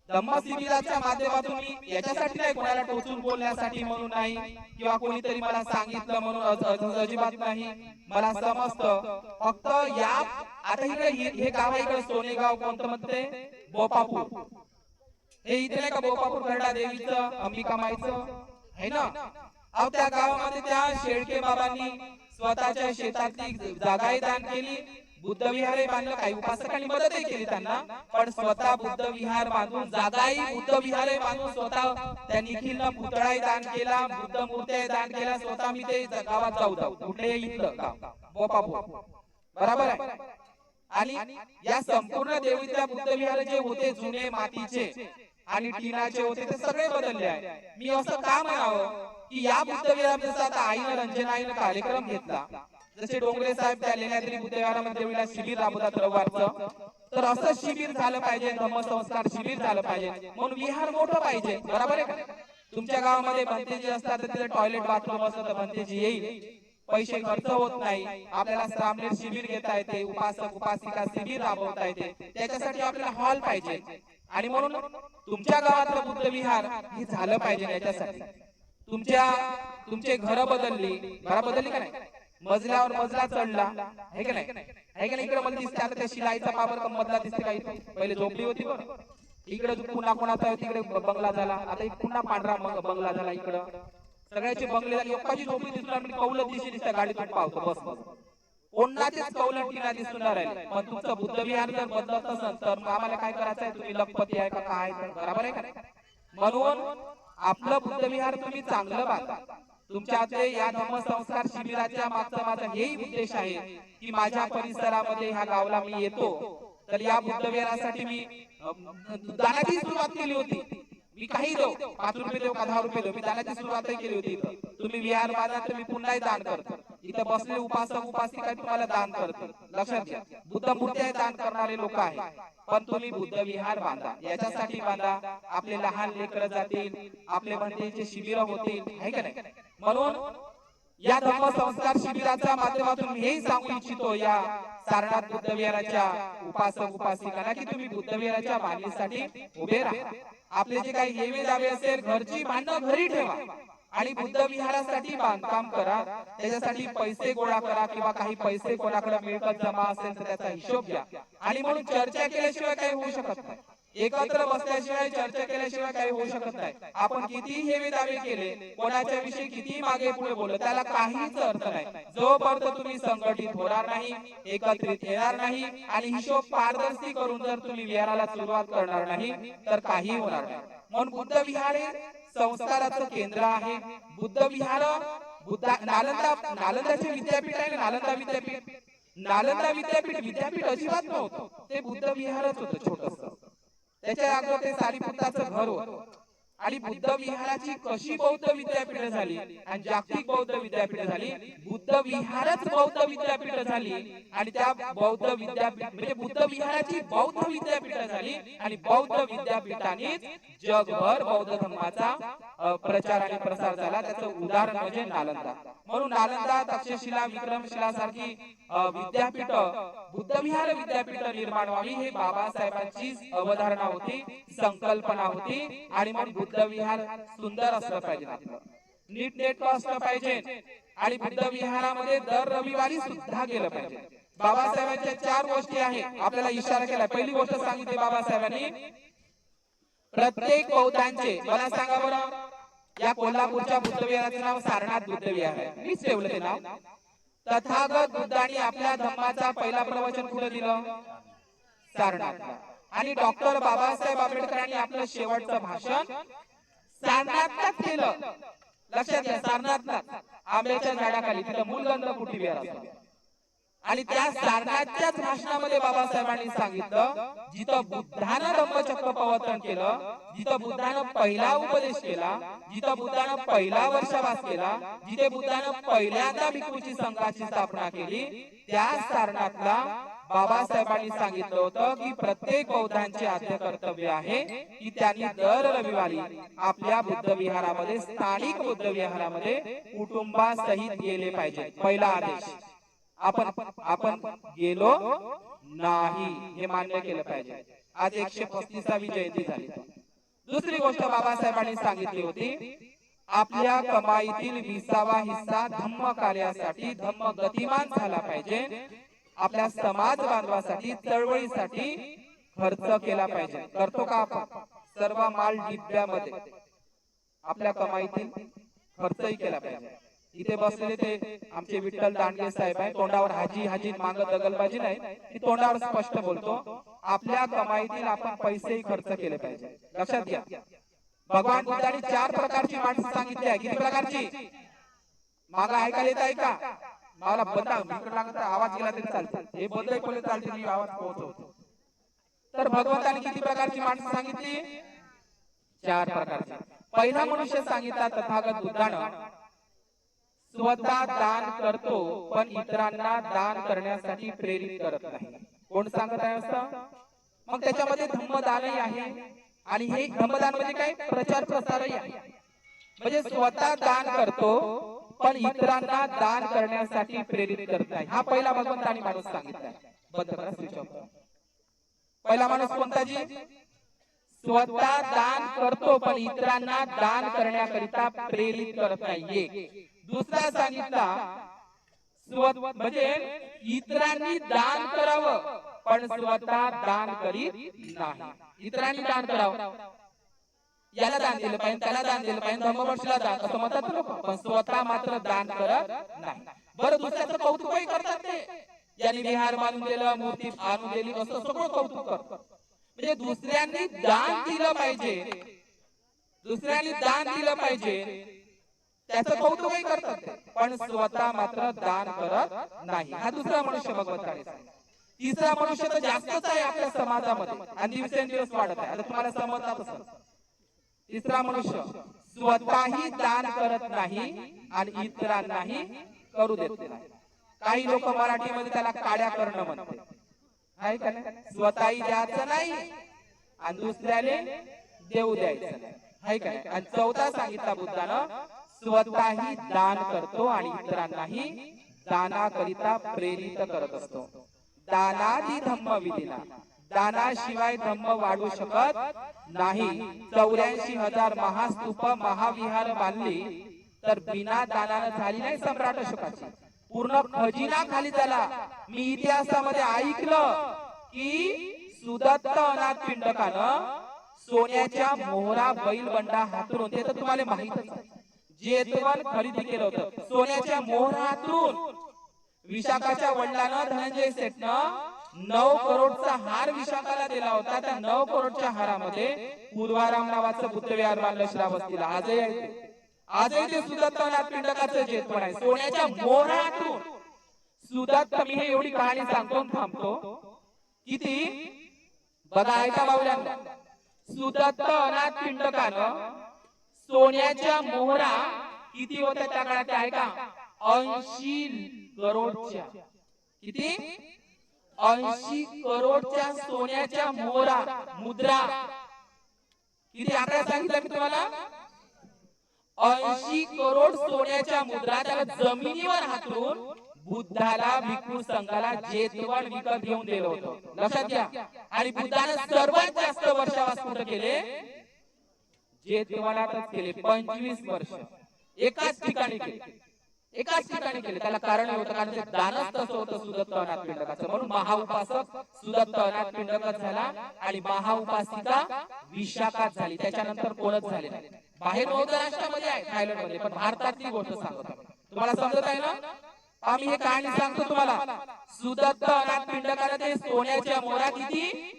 धम्म शिबिराच्या माध्यमातून मी याच्यासाठी नाही, कोणाला टोचून बोलण्यासाठी म्हणून नाही, किंवा कोणीतरी मला सांगितलं म्हणून अजिबात नाही. मला समजतं फक्त या आता इकडे हे गाव इकडे सोनेगाव कोणतं म्हणते, बोपापूर. हे इथे नाही का बोपापूर खरडा देवीचं, अंबिका माईचं आहे ना. अहो त्या गावामध्ये त्या शेळके बाबांनी स्वतःच्या शेतातली जागाही दान केली, बुद्ध विहारही बांधलं, काही उपासकांनी मदतही केली त्यांना, पण स्वतः बुद्ध विहार बांधून, जागाही बुद्ध विहारही बांधून, स्वतः त्या निखिलनं पुतळाही दान केला, बुद्ध मूर्त्याही दान केला. स्वतः मी ते गावात जाऊ कुठे इथलं गाव बोपापूर, बरोबर आहे. आणि या संपूर्ण देवीच्या बुद्ध विहार जे होते जुने मातीचे आणि टिनाचे होते, ते सगळे बदलले आहे. मी असं का म्हणावं की या बुद्ध विहारामध्ये आता आईनं रंजनाईनं कार्यक्रम घेतला, जसे डोंगरे साहेब त्या लेण्याद्री बुद्ध विहारामध्ये देवीला शिबिर राबवतात रविवारचं, तर असं शिबिर झालं पाहिजे, धम्मसंस्कार शिबिर झालं पाहिजे. म्हणून विहार मोठं पाहिजे, बरोबर आहे का. तुमच्या गावामध्ये भंतेजी असतात तर तिथे टॉयलेट बाथरूम असतं तर भंतेजी येईल, पैसे खर्च होत नाही, आपल्याला श्रामणेर शिबिर घेता येते, उपासक उपासिका शिबिर राबवता येते, त्याच्यासाठी आपल्याला हॉल पाहिजे. आणि म्हणून तुमच्या गावातलं बुद्ध विहार हे झालं पाहिजे. याच्यासाठी तुमचे घर बदलली, घरा बदलली का नाही, मजल्यावर मजला चढला आहे का नाही, आहे का नाही. इकडे मला दिसते आता त्या शिलाईचा पाबर मधला दिसते काही, पहिले झोपडी होती बरं, इकडे पुन्हा कोणाचा तिकडे बंगला झाला, आता पुन्हा पांढरा बंगला झाला इकडं, सगळ्याचे बंगले झाले, एकाची झोपडी दिसणार म्हणजे कौल दिशा गाडीतून पावतो बस कोणाचेच कौल टीना दिसणार आहे. पण तुमचं बुद्ध विहार जर बदलत असेल तर मग आम्हाला काय करायचं आहे? तुम्ही लखपती आहे का काय? बरोबर आहे का? म्हणून आपलं बुद्ध विहार तुम्ही चांगलं बांधा. तुमच्यातले या धम्मसंस्कार शिबिराच्या मागचा माझा हेही उद्देश आहे की माझ्या परिसरामध्ये ह्या गावाला मी येतो तर या बुद्ध विहारासाठी मी दानाची सुरुवात केली होती. मी काही देऊ, 5 रुपये देऊ का 10 रुपये देऊ, मी दानाची सुरुवातही केली होती. तुम्ही विहार बांधा तर मी पुन्हाही दान करतो. इथं बसले उपासक उपासिका तुम्हाला दान करतो. लक्षात घ्या, बुद्ध मूर्त्या दान करणारे लोक आहेत, पण तुम्ही बुद्ध विहार बांधा. याच्यासाठी बांधा आपले लहान लेकरं जातील, आपले म्हणतेचे शिबिर होतील, आहे का नाही? म्हणून या धम्मसंस्कार शिबिराच्या माध्यमातून मी हेही सांगू इच्छितो या सारनाथ बुद्ध विहाराच्या उपासक उपासिकांना की तुम्ही बुद्ध विहाराच्या बांधणीसाठी उभे राहा. आपले जे काही हेवे दावे असेल घरची भांडणं घरी ठेवा आणि बुद्ध विहारासाठी बांधकाम करा. त्याच्यासाठी पैसे गोळा करा किंवा काही पैसे कोणाकडे मिळकत जमा असेल तर त्याचा हिशोब घ्या. आणि म्हणून चर्चा केल्याशिवाय काही होऊ शकत नाही, एकत्र बसल्याशिवाय चर्चा केल्याशिवाय काही होऊ शकत नाही. आपण किती हेवे दावे केले, कोणाच्या विषयी किती मागे पुढे बोललो, त्याला काहीच अर्थ नाही जोपर्यंत तुम्ही संघटित होणार नाही, एकत्रित येणार नाही आणि हिशोब पारदर्शी करून जर तुम्ही विहाराला सुरुवात करणार नाही तर काही होणार नाही. म्हणून बुद्ध विहार हे संस्काराचं केंद्र आहे. बुद्ध विहार नालंदाचे विद्यापीठ आहे. नालंदा विद्यापीठ अजिबात नव्हतं, ते बुद्ध विहारच होतं छोटस. त्याच्या अगोदर ते सारीपुत्ताचं घर होतं. आणि बुद्ध विहाराची कशी बौद्ध विद्यापीठ झाली आणि जागतिक बौद्ध विद्यापीठ झाली? बुद्ध विहारच बौद्ध विद्यापीठ झाली आणि त्या बौद्ध विद्यापीठ म्हणजे बुद्ध विहाराची बौद्ध विद्यापीठ झाली आणि बौद्ध विद्यापीठाने जगभर बौद्ध धर्माचा प्रचार आणि प्रसार झाला. त्याचं उदाहरण म्हणजे नालंदा. म्हणून नालंदा, तक्षशिला, विक्रमशिला सारखी विद्यापीठ बुद्ध विहार विद्यापीठ निर्माण व्हावी हे बाबासाहेबांची अवधारणा होती, संकल्पना होती. आणि म्हणून बुद्ध विहार सुंदर असलं पाहिजे, नीटनेटकं असलं पाहिजे आणि बुद्ध विहारामध्ये दर रविवारी सुद्धा गेलं पाहिजे. बाबासाहेबांच्या 4 गोष्टी आहेत, आपल्याला इशारा केला. पहिली गोष्ट सांगितली बाबासाहेबांनी, प्रत्येक बौद्धांचे, मला सांगा बरं, या कोल्हापूरच्या बुद्ध विहाराचे नाव सारनाथ बुद्ध विहार आहे, मीच ठेवलं ते नाव. तथागत बुद्धांनी आपल्या धम्माचा पहिला प्रवचन कुठे दिलं? सारनाथला. आणि डॉक्टर बाबासाहेब आंबेडकरांनी आपलं शेवटचं भाषण सारनाथलाच केलं. लक्षात घ्या, सारनाथला आंब्याच्या झाडाखाली, तिथं मूलगंध कुटी विहार असतो. आणि त्या सारनाथच्याच भाषणामध्ये बाबासाहेबांनी सांगितलं, जिथं बुद्धानं धम्मचक्र प्रवर्तन केलं, जिथं बुद्धानं पहिला उपदेश केला, जिथं बुद्धानं पहिला वर्षावास केला, जिथे बुद्धानं पहिल्यांदा भिक्खूची संघाची स्थापना केली, त्या सारनाथला बाबासाहेबांनी सांगितलं होतं की प्रत्येक बौद्धांचे आद्य कर्तव्य आहे की त्यांनी दर रविवारी आपल्या बुद्ध विहारामध्ये, स्थानिक बुद्ध विहारामध्ये कुटुंबासहित गेले पाहिजे. पहिला आदेश. आपण गेलो नाही हे मान्य केलं पाहिजे. आज 135वी जयंती झाली. दुसरी गोष्ट बाबासाहेबांनी सांगितली होती, आपल्या कमाईतील 20वा हिस्सा धम्म कार्यासाठी, धम्म गतिमान झाला पाहिजे. आपल्या समाज बांधवासाठी, चळवळीसाठी खर्च केला पाहिजे. करतो का आपण? सर्व माल डिब्यामध्ये आपल्या कमाईतील खर्चही केला पाहिजे. इथे बसलेले ते आमचे विठ्ठल दांडगे साहेब आहे, तोंडावर हाजी हाजी मागत दगलबाजी नाही, मी तोंडावर स्पष्ट बोलतो, आपल्या कमाईतील आपण पैसेही खर्च केले पाहिजे. लक्षात घ्या, भगवान बुद्धांनी 4 प्रकारची माणसं सांगितली आहे. किती प्रकारची? मागा ऐकायला येत आहे का? मला बंदा लागत आवाज गेला तरी चालते, हे बंद ऐकले चालते, मी आवाज पोहोचवतो. तर भगवंतांनी किती प्रकारची माणसं सांगितली? 4 प्रकारची. पहिला मनुष्य सांगितला तथागत बुद्धानं, स्वतः दान करतो पण इतरांना दान करण्यासाठी प्रेरित करत नाही. कोण सांगत आहे असं? मग त्याच्यामध्ये धम्मदानही आहे. आणि हे धम्मदान म्हणजे काय? प्रचार प्रसारही आहे. म्हणजे स्वतः दान करतो पण इतरांना दान करण्यासाठी प्रेरित करत नाही. हा पहिला भगवंतांनी माणूस सांगितलाय. बंद करा स्विच ऑफ. पहिला माणूस कोणता जी? स्वतः दान करतो पण इतरांना दान करण्याकरिता प्रेरित करत नाही. दुसरा सांगितला, म्हणजे इतरांनी दान करावं पण स्वतः दान करीत नाही. इतरांनी दान करावं याला दान दिलं पाहिजे, त्याला दान दिलं पाहिजे, धम्मपक्षीला दान असं म्हणतात लोक, पण स्वतः मात्र दान करत नाही. बरं दुसऱ्याचं कौतुकही करतात ते, यांनी विहार बांधून दिलं, मूर्ती आणून दिली, असं सगळं कौतुक करतात. म्हणजे दुसऱ्यांनी दान दिलं पाहिजे, दुसऱ्यांनी दान दिलं पाहिजे त्याचं कौतुकही करतात ते, पण स्वतः मात्र दान करत नाही. हा दुसरा मनुष्य भगवंताने सांगितला. तिसरा मनुष्य तर जास्तच आहे आपल्या समाजामध्ये आणि दिवसेंदिवस वाढत आहे. आता तुम्हाला समजतात असं. तिसरा मनुष्य स्वतःही दान करत नाही आणि इतरांनाही करू देत नाही. काही लोक मराठीमध्ये त्याला काड्या करणं म्हणते, आहे का नाही? स्वतःही द्यायचं नाही आणि दुसऱ्याने देऊ द्यायचं नाही, आहे का नाही? आणि चौथा सांगितला बुद्धानं, स्वतःही दान करतो आणि इतरांनाही दानाकरिता प्रेरित करत असतो. दानादी धम्म विधीना, दानाशिवाय धम्म वाढू शकत नाही. 84,000 महास्तूप महाविहार बांधली तर बिना दानानं झाली नाही सम्राट अशोकाची. पूर्ण खजिना खाली झाला. मी इतिहासामध्ये ऐकलं की सुदत्त अनाथ पिंडकानं सोन्याच्या मोहरा बैलबंडा हातरून, ते तर तुम्हाला माहितच आहे, जेतवन खरेदी केलं होतं सोन्याच्या मोहरा हातरून. विशाखाच्या वडिलांना धनंजय सेठनं 9 करोडचा हार विशाखाला दिला होता. त्या 9 करोडच्या हारामध्ये पूर्वाराम नावाचं बुद्धविहार बांधलं श्रावस्तीला. आजही आहे, आजही ते सुदत्तनाथ पिंडकाचं जेतवण आहे सोन्याच्या मोहरातून. सुदत्त, मी हे एवढी कहाणी सांगतो थांबतो. किती बघा, ऐका बावल्यांना. सुदत्त अनाथ पिंडकानं सोन्याच्या मोहरा किती होत्या त्या काळात, ऐका, 80 करोडच्या. किती? 80 करोडच्या सोन्याच्या मोहरा, मुद्रा. किती आकडा सांगितला मी तुम्हाला? 80 करोड सोन्याच्या मुद्रा त्याला जमिनीवर हातरून बुद्धाला भिक्खू संघाला जेतवण विकत घेऊन दिलं होतं. लक्षात घ्या. आणि बुद्धाने सर्वात जास्त वर्षावास कुठे केले? जेतवनातच केले. 25 वर्ष एकाच ठिकाणी केले, एकाच ठिकाणी केले. त्याला कारण होतं, कारण ते दानच तसं होतं सुदत्त अनाथ पिंडकाचं. म्हणून महाउपासक सुदत्त अनाथ पिंडकच झाला आणि महाउपासिका विशाखाच झाली. त्याच्यानंतर कोणच झाले नाही. बाहेर बौद्ध राष्ट्रामध्ये आहे, थायलंड मध्ये, पण भारतातली गोष्ट सांगतो. तुम्हाला समजत आहे ना? आम्ही हे कहाणी सांगतो तुम्हाला. सुदत्त अनाथ पिंडकाने ते सोन्याच्या मोहरा किती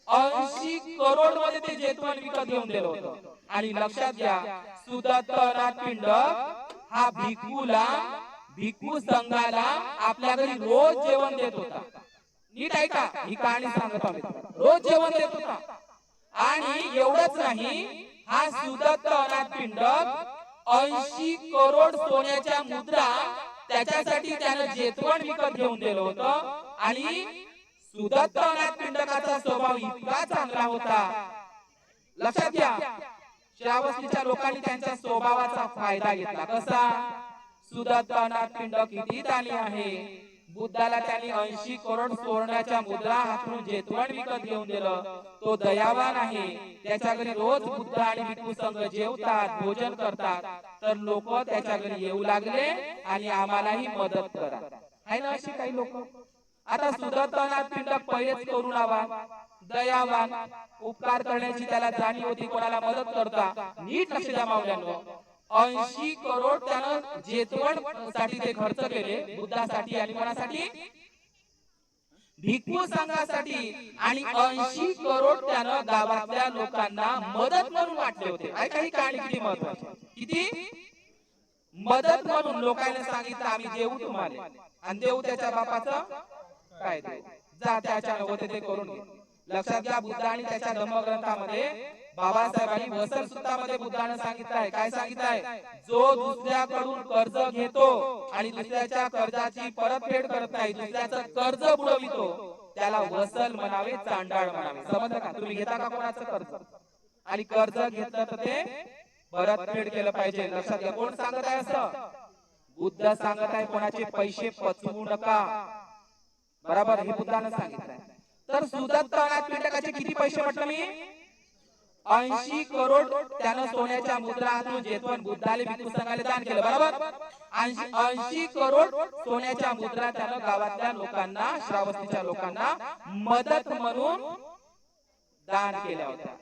80 करोड मध्ये ते जेतवण विकत घेऊन दिलं होतं. आणि लक्षात घ्या, सुदत्त अनाथ पिंडक हा भिक्खूला, भिक्खू संघाला आपल्या घरी रोज जेवण देत होता. नीट ऐका, ही कहाणी सांगतो आम्ही. रोज जेवण देत होता. आणि एवढंच नाही, हा सुदत्त अनाथ पिंडक 80 करोड सोन्याच्या मुद्रा त्याच्यासाठी त्यानं जेतवण विकत घेऊन दिलं होतं. आणि सुदत्त अनाथ पिंडकाचा स्वभाव इतका चांगला होता. लक्षात घ्या, श्रावस्तीच्या लोकांनी त्यांच्या स्वभावाचा फायदा घेतला. कसा? सुदत्त अनाथ पिंडक किती दानी आहे. बुद्धाला त्यांनी 80 करोड सोन्याच्या मुद्रा हातून जेतवण विकत घेऊन दिलं. तो दयावान आहे. त्याच्या घरी रोज बुद्ध आणि भिक्खू संघ जेवतात, भोजन करतात. तर लोक त्याच्या घरी येऊ लागले आणि आम्हालाही मदत करा, आहे ना अशी काही लोक. आता सुदत्त अनाथ पिंडक पहिलेच करुणावान, दयावान, उपकार करण्याची त्याला जाणीव होती, कोणाला मदत करता. नीट लक्ष द्या मावल्यांनो, 80 करोड त्यानं जेतवण साठी ते खर्च केले, बुद्धासाठी आणि कोणासाठी? भिक्खू संघासाठी. आणि 80 करोड त्यानं गावातल्या लोकांना मदत म्हणून वाटले होते. ऐका ही कहाणी किती महत्वाची. किती मदत म्हणून लोकांना सांगितलं, आम्ही देऊ तुम्हाला. आणि देऊ त्याच्या बापाचं काय देऊ, जा त्याच्या होते ते करून घे. लक्षात घ्या, बुद्ध आणि त्याच्या धम्मग्रंथामध्ये बाबासाहेबांनी वसल सुत्तामध्ये बुद्धानं सांगितलंय, काय सांगितलंय? जो दुसऱ्याकडून कर्ज घेतो आणि दुसऱ्याच्या कर्जाची परतफेड करत नाही, दुसऱ्याचं कर्ज बुडवितो, त्याला वसल म्हणावे, चांडाळ म्हणावे. समजलं का? तुम्ही घेता का कोणाचं कर्ज? आणि कर्ज घेतलं तर ते परतफेड केलं पाहिजे. लक्षात घ्या. कोण सांगत आहे असं? बुद्ध सांगत आहे, कोणाचे पैसे पचवू नका. बरोबर, हे बुद्धानं सांगितलंय. तर सुदत्त अनाथ पिंडकाचे किती पैसे म्हटलं मी? 80 करोड त्यानं सोन्याच्या मुद्रा हातून जेतवण बुद्धाले भिक्खू संघाला दान केलं. बरोबर, 80 करोड सोन्याच्या मुद्रा त्यानं गावातल्या लोकांना, श्रावस्तीच्या लोकांना मदत म्हणून दान केल्या होत्या.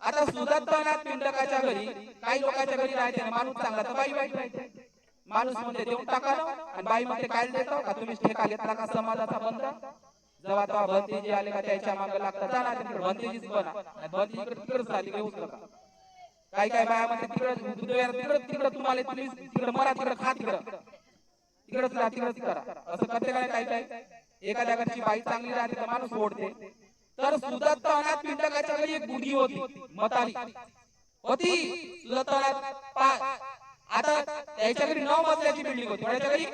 आता सुदत्तनाथ पिंडकाच्या घरी काही लोकांच्या घरी राहते ना, माणूस चांगला तर बाई वाईट राहते. माणूस म्हणते देऊन टाका ना, आणि बाई म्हणते काय देतो का, तुम्ही ठेका घेतला का समाजाचा बंद. जेव्हा तेव्हा भंतेजी आले का त्याच्या मागे लागतात, जाणार तिकडे भंतेजीच बना, भंतेजी इकडे तिकडेच राहा, तिकडे उचल का. काय काय बाया म्हणते तिकडे तिकडे तिकडे तुम्हाला तुम्ही तिकडे मरा, तिकडे खा, तिकडे तिकडेच राहा, तिकडेच करा. असं करते काय काय काय. एखाद्या घरची बाई चांगली राहते तर माणूस ओढते. तर सुदत्तनाथ पिंडकाच्या घरी एक बुढी होती, मतारी होती. सुदत्तनाथ आता त्याच्या घरी 9 मजल्याची बिल्डिंग होती. त्याच्या घरी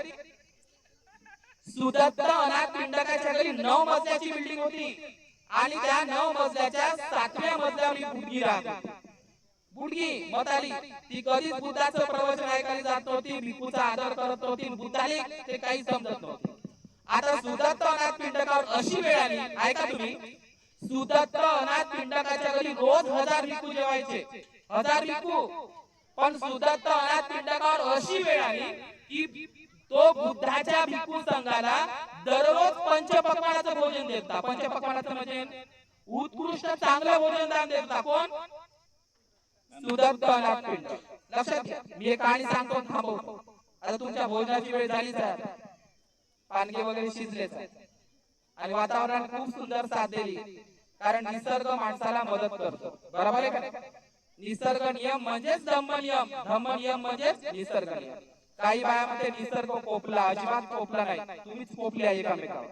सुदत्तनाथ पिंडकाच्या घरी 9 मजल्याची बिल्डिंग होती, आणि त्या 9 मजल्याच्या 7व्या मजल्यावर बुडगी राहते. बुडगी मताली ती कधीच बुद्धाचं प्रवचन ऐकायला जात नव्हती, भिक्खूचा आदर करत नव्हती. बुद्धाले ते काही समजत नव्हते. आता सुदत्तनाथ पिंडकावर अशी वेळ आली, ऐका तुम्ही, सुदत्तनाथ पिंडकाच्या घरी रोज 1000 भिक्खू जेवायचे, 1000 भिक्खू. पण सुदत्तनाथ पिंडकावर अशी वेळ आली की तो बुद्धाच्या भिक्खू संघाला दररोज पंचपक्वानाचं भोजन देता. पंचपक्वानाचं म्हणजे उत्कृष्ट चांगलं भोजन दान देता. कोण? सुदत्तनाथ पिंडक. लक्षात घ्या, मी एक कहाणी सांगतो, थांबवतो. आता तुमच्या भोजनाची वेळ झालीच आहे, पानगे वगैरे शिजलेच आहे, आणि वातावरण खूप सुंदर साथ दिली, कारण निसर्ग माणसाला मदत करतो. बरोबर आहे का? निसर्ग नियम म्हणजेच धम्मनियम, धम्मनियम म्हणजेच निसर्ग नियम. काही बायामध्ये निसर्ग कोपला, अजिबात कोपला नाही, तुम्हीच कोपली आहे एकामेकावर.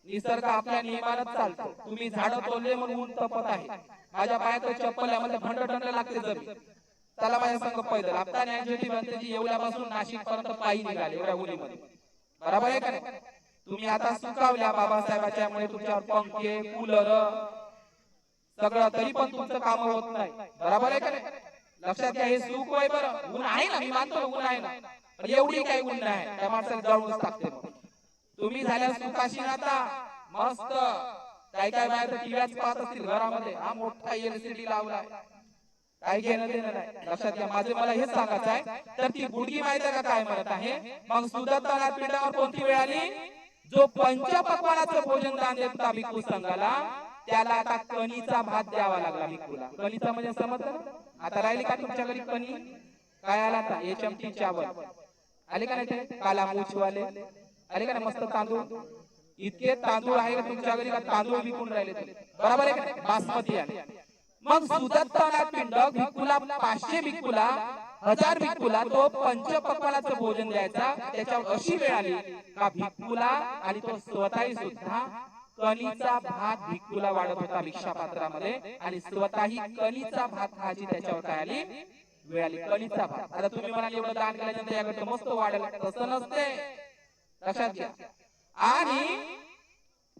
निसर्ग आपल्या नियमानच चालतो. तुम्ही झाडं तोडले म्हणून ऊन तपत आहे, माझ्या पायात चप्पल आहे म्हणजे भंड भंड लागते जमीन. चला माझ्या संग पैदल. आता न्यायची बनतेजी येवल्यापासून नाशिक पर्यंत पायी निघाले एवढ्या उन्हीमध्ये. बरोबर आहे का नाही? तुम्ही आता सुकावल्या बाबासाहेबाच्या मुळे, तुमच्यावर पंखे कूलर सगळं, तरी पण तुमचं काम होत नाही. बरोबर आहे का नाही? लक्षात घ्या, हे सुख होय. बरं ऊन आहे ना, मी मानतो ऊन आहे ना, पण एवढी काही ऊन नाही, त्या माणसाला जाळूनच टाकते. तुम्ही झाल्या सुखाशी आता मस्त. काय काय बाहेर टीव्हीच पाहत असतील घरामध्ये, हा मोठा एलसीडी लावलाय, काय घेणं देणं नाही. लक्षात घ्या, माझे मला हेच सांगायचं आहे. तर ती बुडगी माहिती आहे का काय म्हणत आहे? मग सुदत्तनाथ पिंडावर कोणती वेळ आली? जो पंचपक्वानाचं भोजन दान देत होता भिक्खू संघाला, त्याला आता कणीचा भात द्यावा लागला भिक्खूला. कणीचा म्हणजे समजलं? आता राहिली का तुमच्या घरी कणी? काय आला आता? HMT चावल आले का नाही? ते काला मूछवाले आले का नाही? मस्त तांदूळ, इतके तांदूळ आहे तुमच्या घरी का तांदूळ विकून राहिले तुम्ही. बरोबर आहे का? बासमती आले. मग सुदत्तनाथ पिंडक भिक्खूला 500 भिक्खूला 1000 भिक्खूला तो पंचपक्वानाचं भोजन द्यायचा. त्याच्यावर अशी वेळ आली का भिक्खूला आणि तो स्वतःही सुद्धा कणीचा भात भिक्खूला वाढत होता भिक्षा पात्रामध्ये, आणि स्वतःही कणीचा भात खायची त्याच्यावर काय आली वेळ आली, कणीचा भात. आता तुम्ही म्हणाले एवढं दान केल्यानंतर याकडे मस्त वाढेल, तसं नसते. लक्षात घ्या. आणि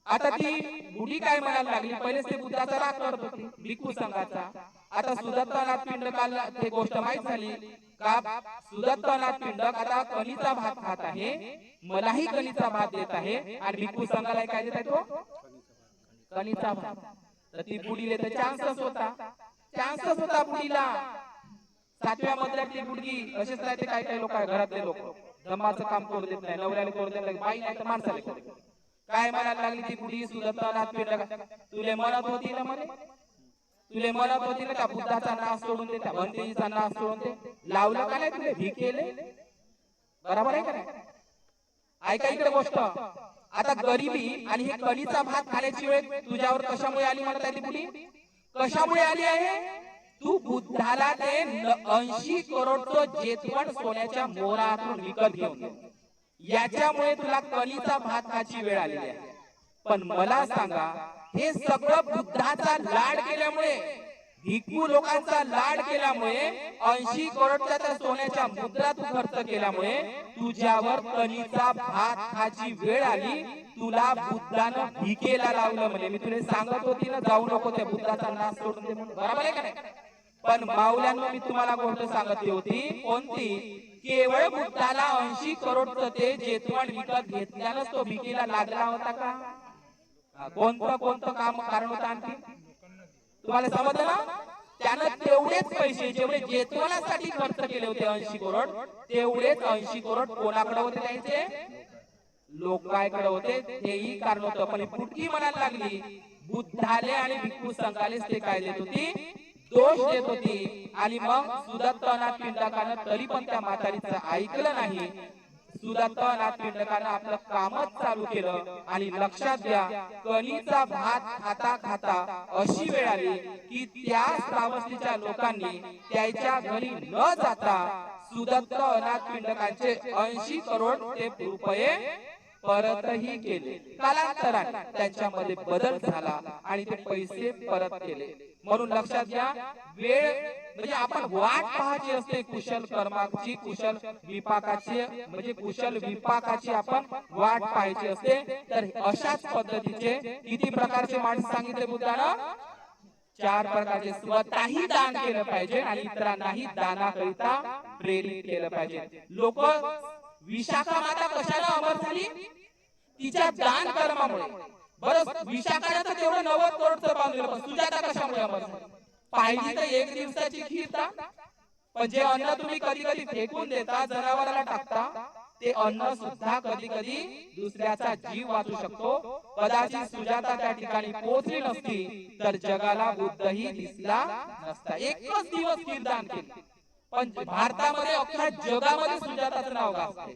आता ती बुढी काय म्हणायला लागली, पहिलेच ते बुद्धाचा राग करत होती भिक्खू संघाचा. आता सुदत्तनाथ पिंडकाला ते गोष्ट माहित झाली का सुदत्तनाथ पिंडक आता कणीचा भात खात आहे, मलाही कणीचा भात देत आहे, आणि भिक्खू संघाला काय देत आहे तो? कणीचा भात. तर ती बुढीले तर चान्सच होता बुढीला. 7व्या मजल्यातली बुडगी असेच राहते. काय काय लोक घरातले लोक धम्माचं काम करू देत नाही, नवऱ्याला करू देत नाही, बाई नाही तर माणसाला करू देत. काय म्हणायला लागली ती बुढी सुदत्तनाथ पिंडक, तुले म्हणत होती ना म्हणे, तुले म्हणत होती ना त्या बुद्धाचा नाश सोडून दे, त्या भंतेजीचा नाश सोडून दे, लावलं का नाही तुले भिकेले? बरोबर आहे का नाही? ऐका इकडे गोष्ट. आता गरिबी आणि हे कणीचा भात खाण्याची वेळ तुझ्यावर कशामुळे आली म्हणत आहे ती बुढी? कशामुळे आली आहे? तू बुद्धाला ते 80 करोडचं जेतवण सोन्याच्या मोहरातून विकत घेऊन, याच्यामुळे तुला कणीचा भात खायची वेळ आलेली आहे. पण मला सांगा, हे सगळं बुद्धाचा लाड केल्यामुळे, भिक्खू लोकांचा लाड केल्यामुळे, 80 करोडच्या त्या सोन्याच्या मुद्रा तू खर्च केल्यामुळे तुझ्यावर कणीचा भात खायची वेळ आली. तुला बुद्धानं भिकेला लावलं. म्हणजे मी तुला सांगत होती ना, जाऊ नको त्या बुद्धाचा नाश सोडून दे म्हणून. बरोबर आहे का नाही? पण माऊल्यांनो मी तुम्हाला गोष्ट सांगितली होती, कोणती? केवळ बुद्धाला 80 करोडचं ते जेतवण विकत घेतल्यानंच तो भिकेला लागला होता का? कोणतं काम कारण होतं आणखी? तुम्हाला समजलं ना? त्यानं तेवढेच पैसे जेवढे जेतवणासाठी खर्च केले होते 80 करोड, तेवढेच 80 करोड कोणाकडे होते त्यांचे? लोकांकडे होते. तेही कारण होतं. पण बुडकी म्हणायला लागली बुद्धाले आणि भिक्खू संघालेच ते काय देत होती? दोष देत होती आणि मग सुदत्त अनाथ पिंडकानं तरी पण त्या म्हातारीचं ऐकलं नाही. सुदत्त अनाथ पिंडकानं आपलं कामच चालू केलं आणि लक्षात घ्या, कणीचा भात खाता खाता अशी वेळ आली की त्या श्रावस्तीच्या लोकांनी त्याच्या घरी न जाता सुदत्त अनाथ पिंडकांचे 80 करोड ते रुपये परतही केले. कालांतराने त्यांच्यामध्ये बदल झाला आणि ते पैसे परत केले. म्हणून लक्षात घ्या, वेळ म्हणजे आपण वाट पाहायची असते कुशल कर्माची, कुशल विपाकाची, म्हणजे कुशल विपाकाची आपण वाट पाहायची असते. तर अशाच पद्धतीचे किती प्रकारचे माणसं सांगितले बुद्धानं? 4 प्रकारचे. स्वतःही दान केलं पाहिजे आणि इतरांनाही दानाकरिता प्रेरित केलं पाहिजे. लोक विशाखा माता कशाला अमर झाली? तिच्या दान कर्मामुळे. बरं, विशाखाने तर तेवढं 90 करोडचं बांधलं, पण सुजाता कशामुळे अमर झाली? पाहिली तर 1 दिवसाची खीर ता, पण जे अन्न तुम्ही कधी कधी फेकून देता, जनावराला टाकता, ते अन्न सुद्धा कधी कधी दुसऱ्याचा जीव वाचू शकतो. कदाचित सुजाता त्या ठिकाणी पोहोचली नसती तर जगाला बुद्धही दिसला नसता. एकच दिवस खीर दान केली, पण भारतामध्ये अख्ख्या जगामध्ये सुजाताचं नाव गाजते.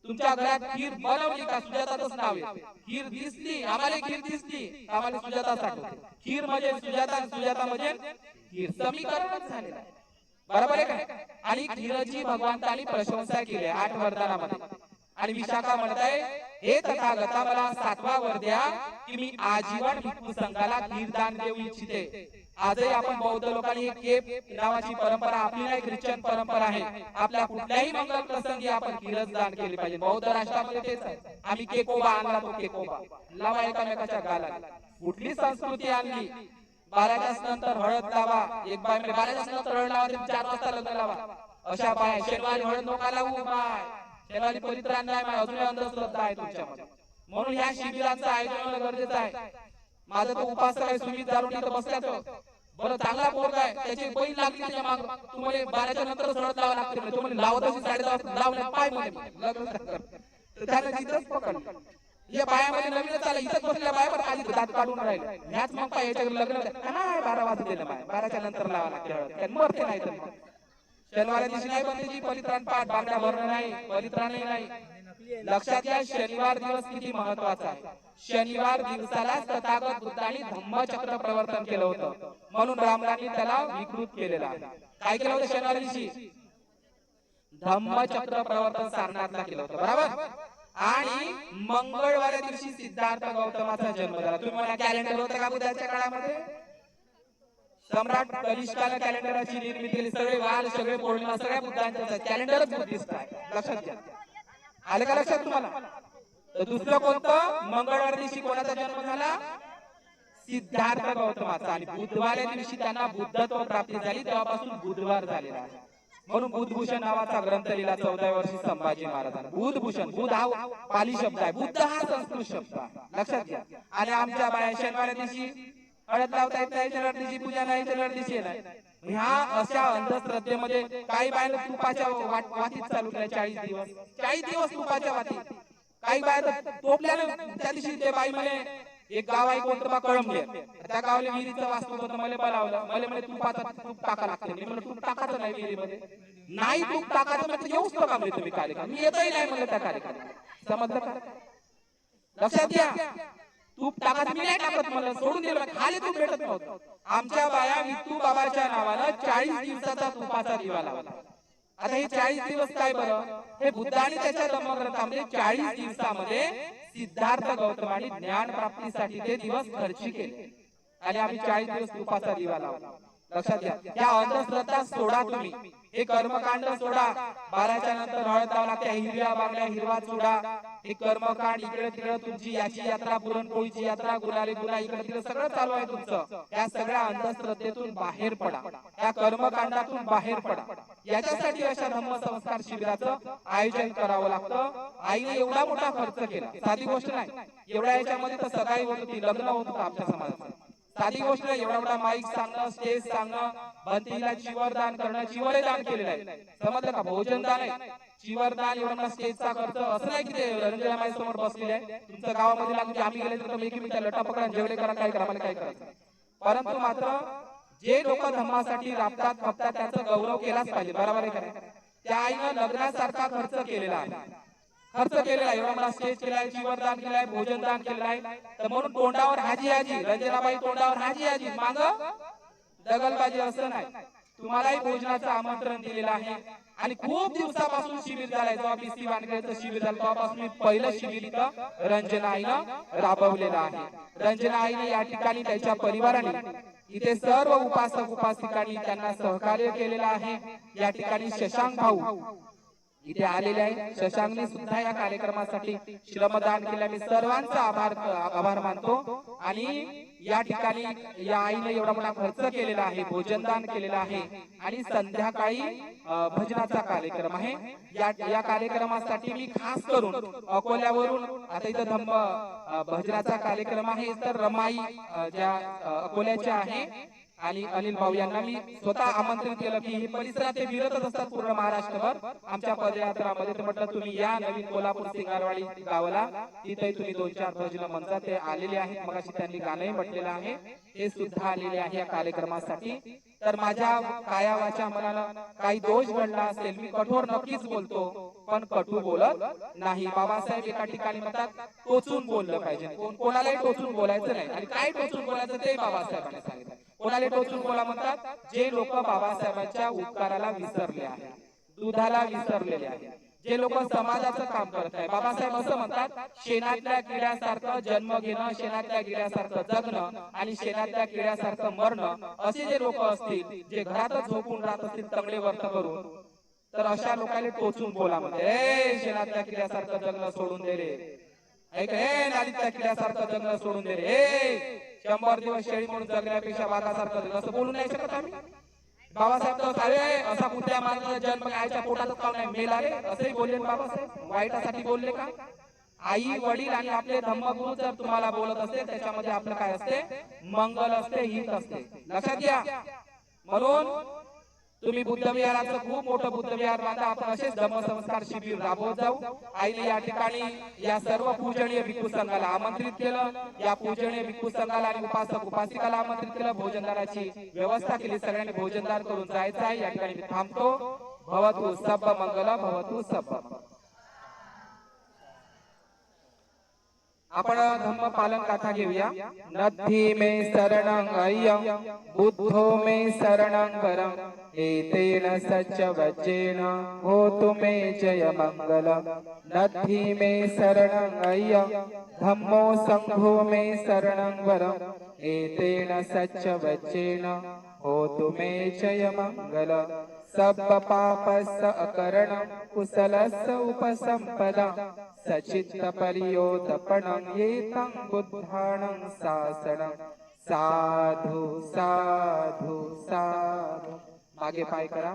तुमच्या घरात खीर बनवली का सुजाताचंच नाव आहे. खीर दिसली, आम्हाला खीर दिसली, आम्हाला सुजाता आठवते. खीर म्हणजे सुजाता, सुजाता म्हणजे खीर. समीकरणच झालेलं आहे. बरोबर आहे का? आणि खीरची भगवंतांनी प्रशंसा केली 8 वरदानामध्ये. आणि विशाखा म्हणताय, हे तथागता मला 7वा वर द्या की मी आजीवन भिक्खू संघाला खीर दान देऊ इच्छिते. आजही आपण बौद्ध लोकांनी केप नावाची परंपरा, आपली नाही, ख्रिश्चन परंपरा आहे. आपल्या कुठल्याही मंगल प्रसंगी आपण खीरच दान केली पाहिजे. बौद्ध राष्ट्रामध्ये तेच आहे. आम्ही केकोबा आणला, तो केकोबा लावा एकामेकाच्या गालाला. कुठली संस्कृती आणली? 12च्या नंतर हळद लावा. एक बाय 12च्या नंतर हळद लावा, 4 वाजता लग्न लावा. अशा बाय शनिवारी हळद नका लावू, बाय शनिवारी परित्राण नाही, बाय अजून अंधश्रद्धा आहे तुमच्यामध्ये. म्हणून ह्या शिबिरांचं आयोजन होणं गरजेचं आहे. माझं तो उपासक आहे सुमित जारुडी तर बसल्याच. बरं, चांगला पोरगा आहे, त्याची बहीण लागली त्याच्या माग, तुम्हाला 12च्या नंतर हळद लावा लागते. तुम्हाला लावत असेल 10:30 लावल्या पाय मध्ये लग्न तर त्यानं तिथंच पकडलं. या बायामध्ये नवीनच आलं, इथंच बसल्या बायावर आधी दात काढून राहिले. ह्याच मग पाय याच्या लग्न नाही, 12 वाजले ना, 12च्या नंतर लावा लागते हळद, मरते नाही. तर मग शनिवारी दिवशी नाही बनते परित्राण पाठ, बारड्या भरणं नाही, परित्राणही नाही. लक्षात घ्या, शनिवार दिवस किती महत्वाचा आहे. शनिवार दिवसाला तथागत बुद्धांनी धम्मचक्र प्रवर्तन केलं होतं, म्हणून रामरानी त्याला विकृत केलेला आहे. काय केलं होतं शनिवार दिवशी? धम्मचक्र प्रवर्तन सारनाथला केलं होतं, बरोबर. आणि मंगळवार दिवशी सिद्धार्थ गौतमाचा जन्म झाला. तुम्ही मला कॅलेंडर होतं का बुद्धाच्या काळामध्ये? सम्राट कनिष्काने कॅलेंडरची निर्मिती केली. सगळे वार, सगळे पौर्णिमा, सगळ्या बुद्धांच्या कॅलेंडरच बुद्धिस्ट आहे. लक्षात घ्या. आले का लक्षात तुम्हाला? तर दुसरं कोणतं? मंगळवार दिवशी कोणाचा जन्म झाला? सिद्धार्थ गौतमाचा. आणि बुधवार दिवशी त्यांना बुद्धत्व प्राप्ती झाली, तेव्हापासून बुधवार झालेला आहे. म्हणून बुधभूषण नावाचा ग्रंथ लिहिला 14व्या वर्षी संभाजी महाराजांनी. बुधभूषण, बुध हा पाली शब्द आहे, बुद्ध हा संस्कृत शब्द आहे. लक्षात घ्या. आणि आमच्या बाया शनिवार दिवशी हळद लावता येत नाही, शनिवार दिवशी पूजा नाही, शनिवार दिवशी नाही. ह्या अशा अंधश्रद्धेमध्ये काही बायला तुपाच्या वातीत चालू केल्या 40 दिवस. 40 दिवस तुपाच्या वातीत. काही बाया तोपल्यानं त्या दिवशी ते बाई म्हणे, एक गाव आहे कोणतं बा, कळंबले, त्या गावाला विहिरीचं वास्तू होतं, मला बोलावलं. मला म्हणे तुपाचा तूप टाका लागते. मी म्हणलं तूप टाकायचं नाही विहिरीमध्ये. नाही तूप टाकायचं म्हणजे येऊच नका म्हणजे तुम्ही कार्यक्रम. मी येतही नाही म्हणलं त्या कार्यक्रमात. समजलं का? लक्षात घ्या. तूप टाकायचं मी नाही टाकत, मला सोडून दिलं. खाली तूप भेटत नव्हतं. आमच्या बाया विठू बाबाच्या नावानं 40 दिवसाचा तुपाचा दिवा लावला. आता हे 40 दिवस काय बरं? हे बुद्धाने त्याच्या धम्मग्रंथामध्ये 40 दिवसामध्ये सिद्धार्थ गौतमाने ज्ञान प्राप्तीसाठी ते दिवस खर्ची केले. आणि आम्ही 40 दिवस तुपाचा दिवा लावला. लक्षात घ्या. या अंधश्रद्धा सोडा तुम्ही. हे कर्मकांड सोडा. 12च्या नंतर हळद लावा लागते, हिरव्या बांगड्या, हिरवा चुडा, हे कर्मकांड. इकडे तिकडे तुमची याची यात्रा, पुरणपोळीची यात्रा, गुलाली गुला, इकडे तिकडे सगळं चालू आहे तुमचं. या सगळ्या अंधश्रद्धेतून बाहेर पडा, या कर्मकांडातून बाहेर पडा. याच्यासाठी अशा धम्मसंस्कार शिबिराचं आयोजन करावं लागतं. आईने एवढा मोठा खर्च केला, साधी गोष्ट नाही. एवढ्या याच्यामध्ये तर सगाई होत होती, लग्न होत होतं आमच्या समाजाचं. साधी गोष्ट नाही. एवढा मोठा माईक सांगणं, स्टेज सांगणं, भंतीला चिवर दान करणं, चिवरही दान केलेलं आहे. समजलं का? भोजन दान आहे, चिवर दान. एवढा मोठा स्टेजचा खर्च असं नाही की ते रंजना माई समोर बसलेले आहे. तुमच्या गावामध्ये लागून आम्ही गेले तर एकमेकांच्या लटा पकडा, जेवढे करा, काय करा, मला काय करायचं. परंतु मात्र जे लोक धम्मासाठी राबतात फक्त त्याचा गौरव केलाच पाहिजे, बरोबर आहे का नाही? त्या आईनं लग्नासारखा खर्च केलेला आहे, एवढा मोठा स्टेज केलाय, जीवनदान केलाय, भोजनदान केलंय. तर म्हणून तोंडावर हाजी हाजी, रंजनाबाई तोंडावर हाजी हाजी, माग दगलबाजी असं नाही. तुम्हालाही भोजनाचं आमंत्रण दिलेलं आहे आणि खूप दिवसापासून शिबिर झालंय. जेव्हा बीसी वानखेडेचं शिबिर झालं तेव्हापासून मी पहिलं शिबिर इथं रंजना आईनं राबवलेलं आहे. रंजना आईने या ठिकाणी त्याच्या परिवाराने इथे सर्व उपासक उपासिकांनी त्यांना सहकार्य केलेलं आहे. या ठिकाणी शशांक भाऊ इथे आलेले आहे. शशांकने सुद्धा या कार्यक्रमासाठी श्रमदान केले. मी सर्वांचा आभार मानतो. आणि या ठिकाणी या आईने एवढा मोठा खर्च केलेला आहे, भोजनदान केलेलं आहे आणि संध्याकाळी भजनाचा कार्यक्रम आहे. या कार्यक्रमासाठी मी खास करून अकोल्यावरून, आता इथं धम्म भजनाचा कार्यक्रम आहे तर रमाई ज्या अकोल्याच्या आहे आणि अनिल भाऊ यांना मी स्वतः आमंत्रित केलं की हे परिसरात ते फिरतच असतात पूर्ण महाराष्ट्रभर आमच्या पदयात्रामध्ये. तर म्हटलं तुम्ही या नवीन कोल्हापूर सिंगारवाडी गावाला, तिथे तुम्ही 2-4 भजन मंचात ते आलेले आहेत. मगाशी त्यांनी गाणंही म्हटलेलं आहे, हे सुद्धा आलेले आहे या कार्यक्रमासाठी. तर माझ्या काया वाचा मनानं काही दोष घडला असेल, मी कठोर नक्कीच बोलतो पण कटू बोलत नाही. बाबासाहेब एका ठिकाणी म्हणतात टोचून बोललं पाहिजे, कोणालाही टोचून बोलायचं नाही. आणि काय टोचून बोलायचं ते बाबासाहेबांनी सांगितलं. कोणाला टोचून बोला म्हणतात? जे लोक बाबासाहेबांच्या उपकाराला विसरले आहेत, दुधाला विसरलेले आहेत, जे लोक समाजाचं काम करत आहे. बाबासाहेब असं म्हणतात, शेणातल्या किड्यासारखं जन्म घेणं, शेणातल्या किड्यासारखं जगणं आणि शेणातल्या किड्यासारखं मरणं, असे जे लोक असतील जे घरातच झोपून राहत असतील तंगडे वर्त करून, तर अशा लोकांना टोचून बोला म्हणते. ए शेणातल्या किड्यासारखं जगणं सोडून दे रे, नालीतल्या किड्यासारखं जगणं सोडून दे रे, 100 दिवस शेळी म्हणून जगण्यापेक्षा वाघासारखं असं बोलू नाही शकत आम्ही. बाबासाहेब तर सारे असा कुत्र्या मारण्याचा जन्म आईच्या पोटातच का नाही मेला रे, असंही बोलले बाबासाहेब. वाईटासाठी बोलले का? आई वडील आणि आपले धम्मगुरु जर तुम्हाला बोलत असते त्याच्यामध्ये आपलं काय असते? मंगल असते, हित असते. लक्षात घ्या. म्हणून तुम्ही बुद्धविहाराचं खूप मोठं बुद्धविहार बांधा. आपण असेच धम्मसंस्कार शिबिर राबवत जाऊ. आईने या ठिकाणी या सर्व पूजनीय भिक्खू संघाला आमंत्रित केलं, या पूजनीय भिक्खू संघाला आणि उपासक उपासिकाला आमंत्रित केलं. भोजनदानाची व्यवस्था केली, सगळ्यांनी भोजनदान करून जायचं आहे. या ठिकाणी मी थांबतो. भवतु सब्ब मंगल, भवतु सब्ब मंगल. आपण धम्म पालन गाथा घेऊया. नद्धि मे शरणं अय्यं बुद्धो मे शरणं वरं एतेन सच्च वचेन होतु मे जय मंगल. नद्धि मे शरणं अय्यं धम्मो संघो मे शरणं वरं एतेन सच्च वचेन होतु मे जय मंगल. सब्ब पापस्य अकरणं कुशलस्य उपसंपदा सचित्त परियोदपणं एतं बुद्धानं शासनं. साधु साधु साधु. मागे पाय करा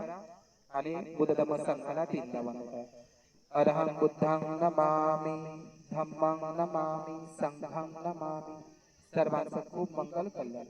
आणि बुद्ध धम्म संघाला 3 नमन. अरहं बुद्धं नमामि, धम्मं नमामि, संघं नमामि. सर्वांचं खूप मंगल कल्याण.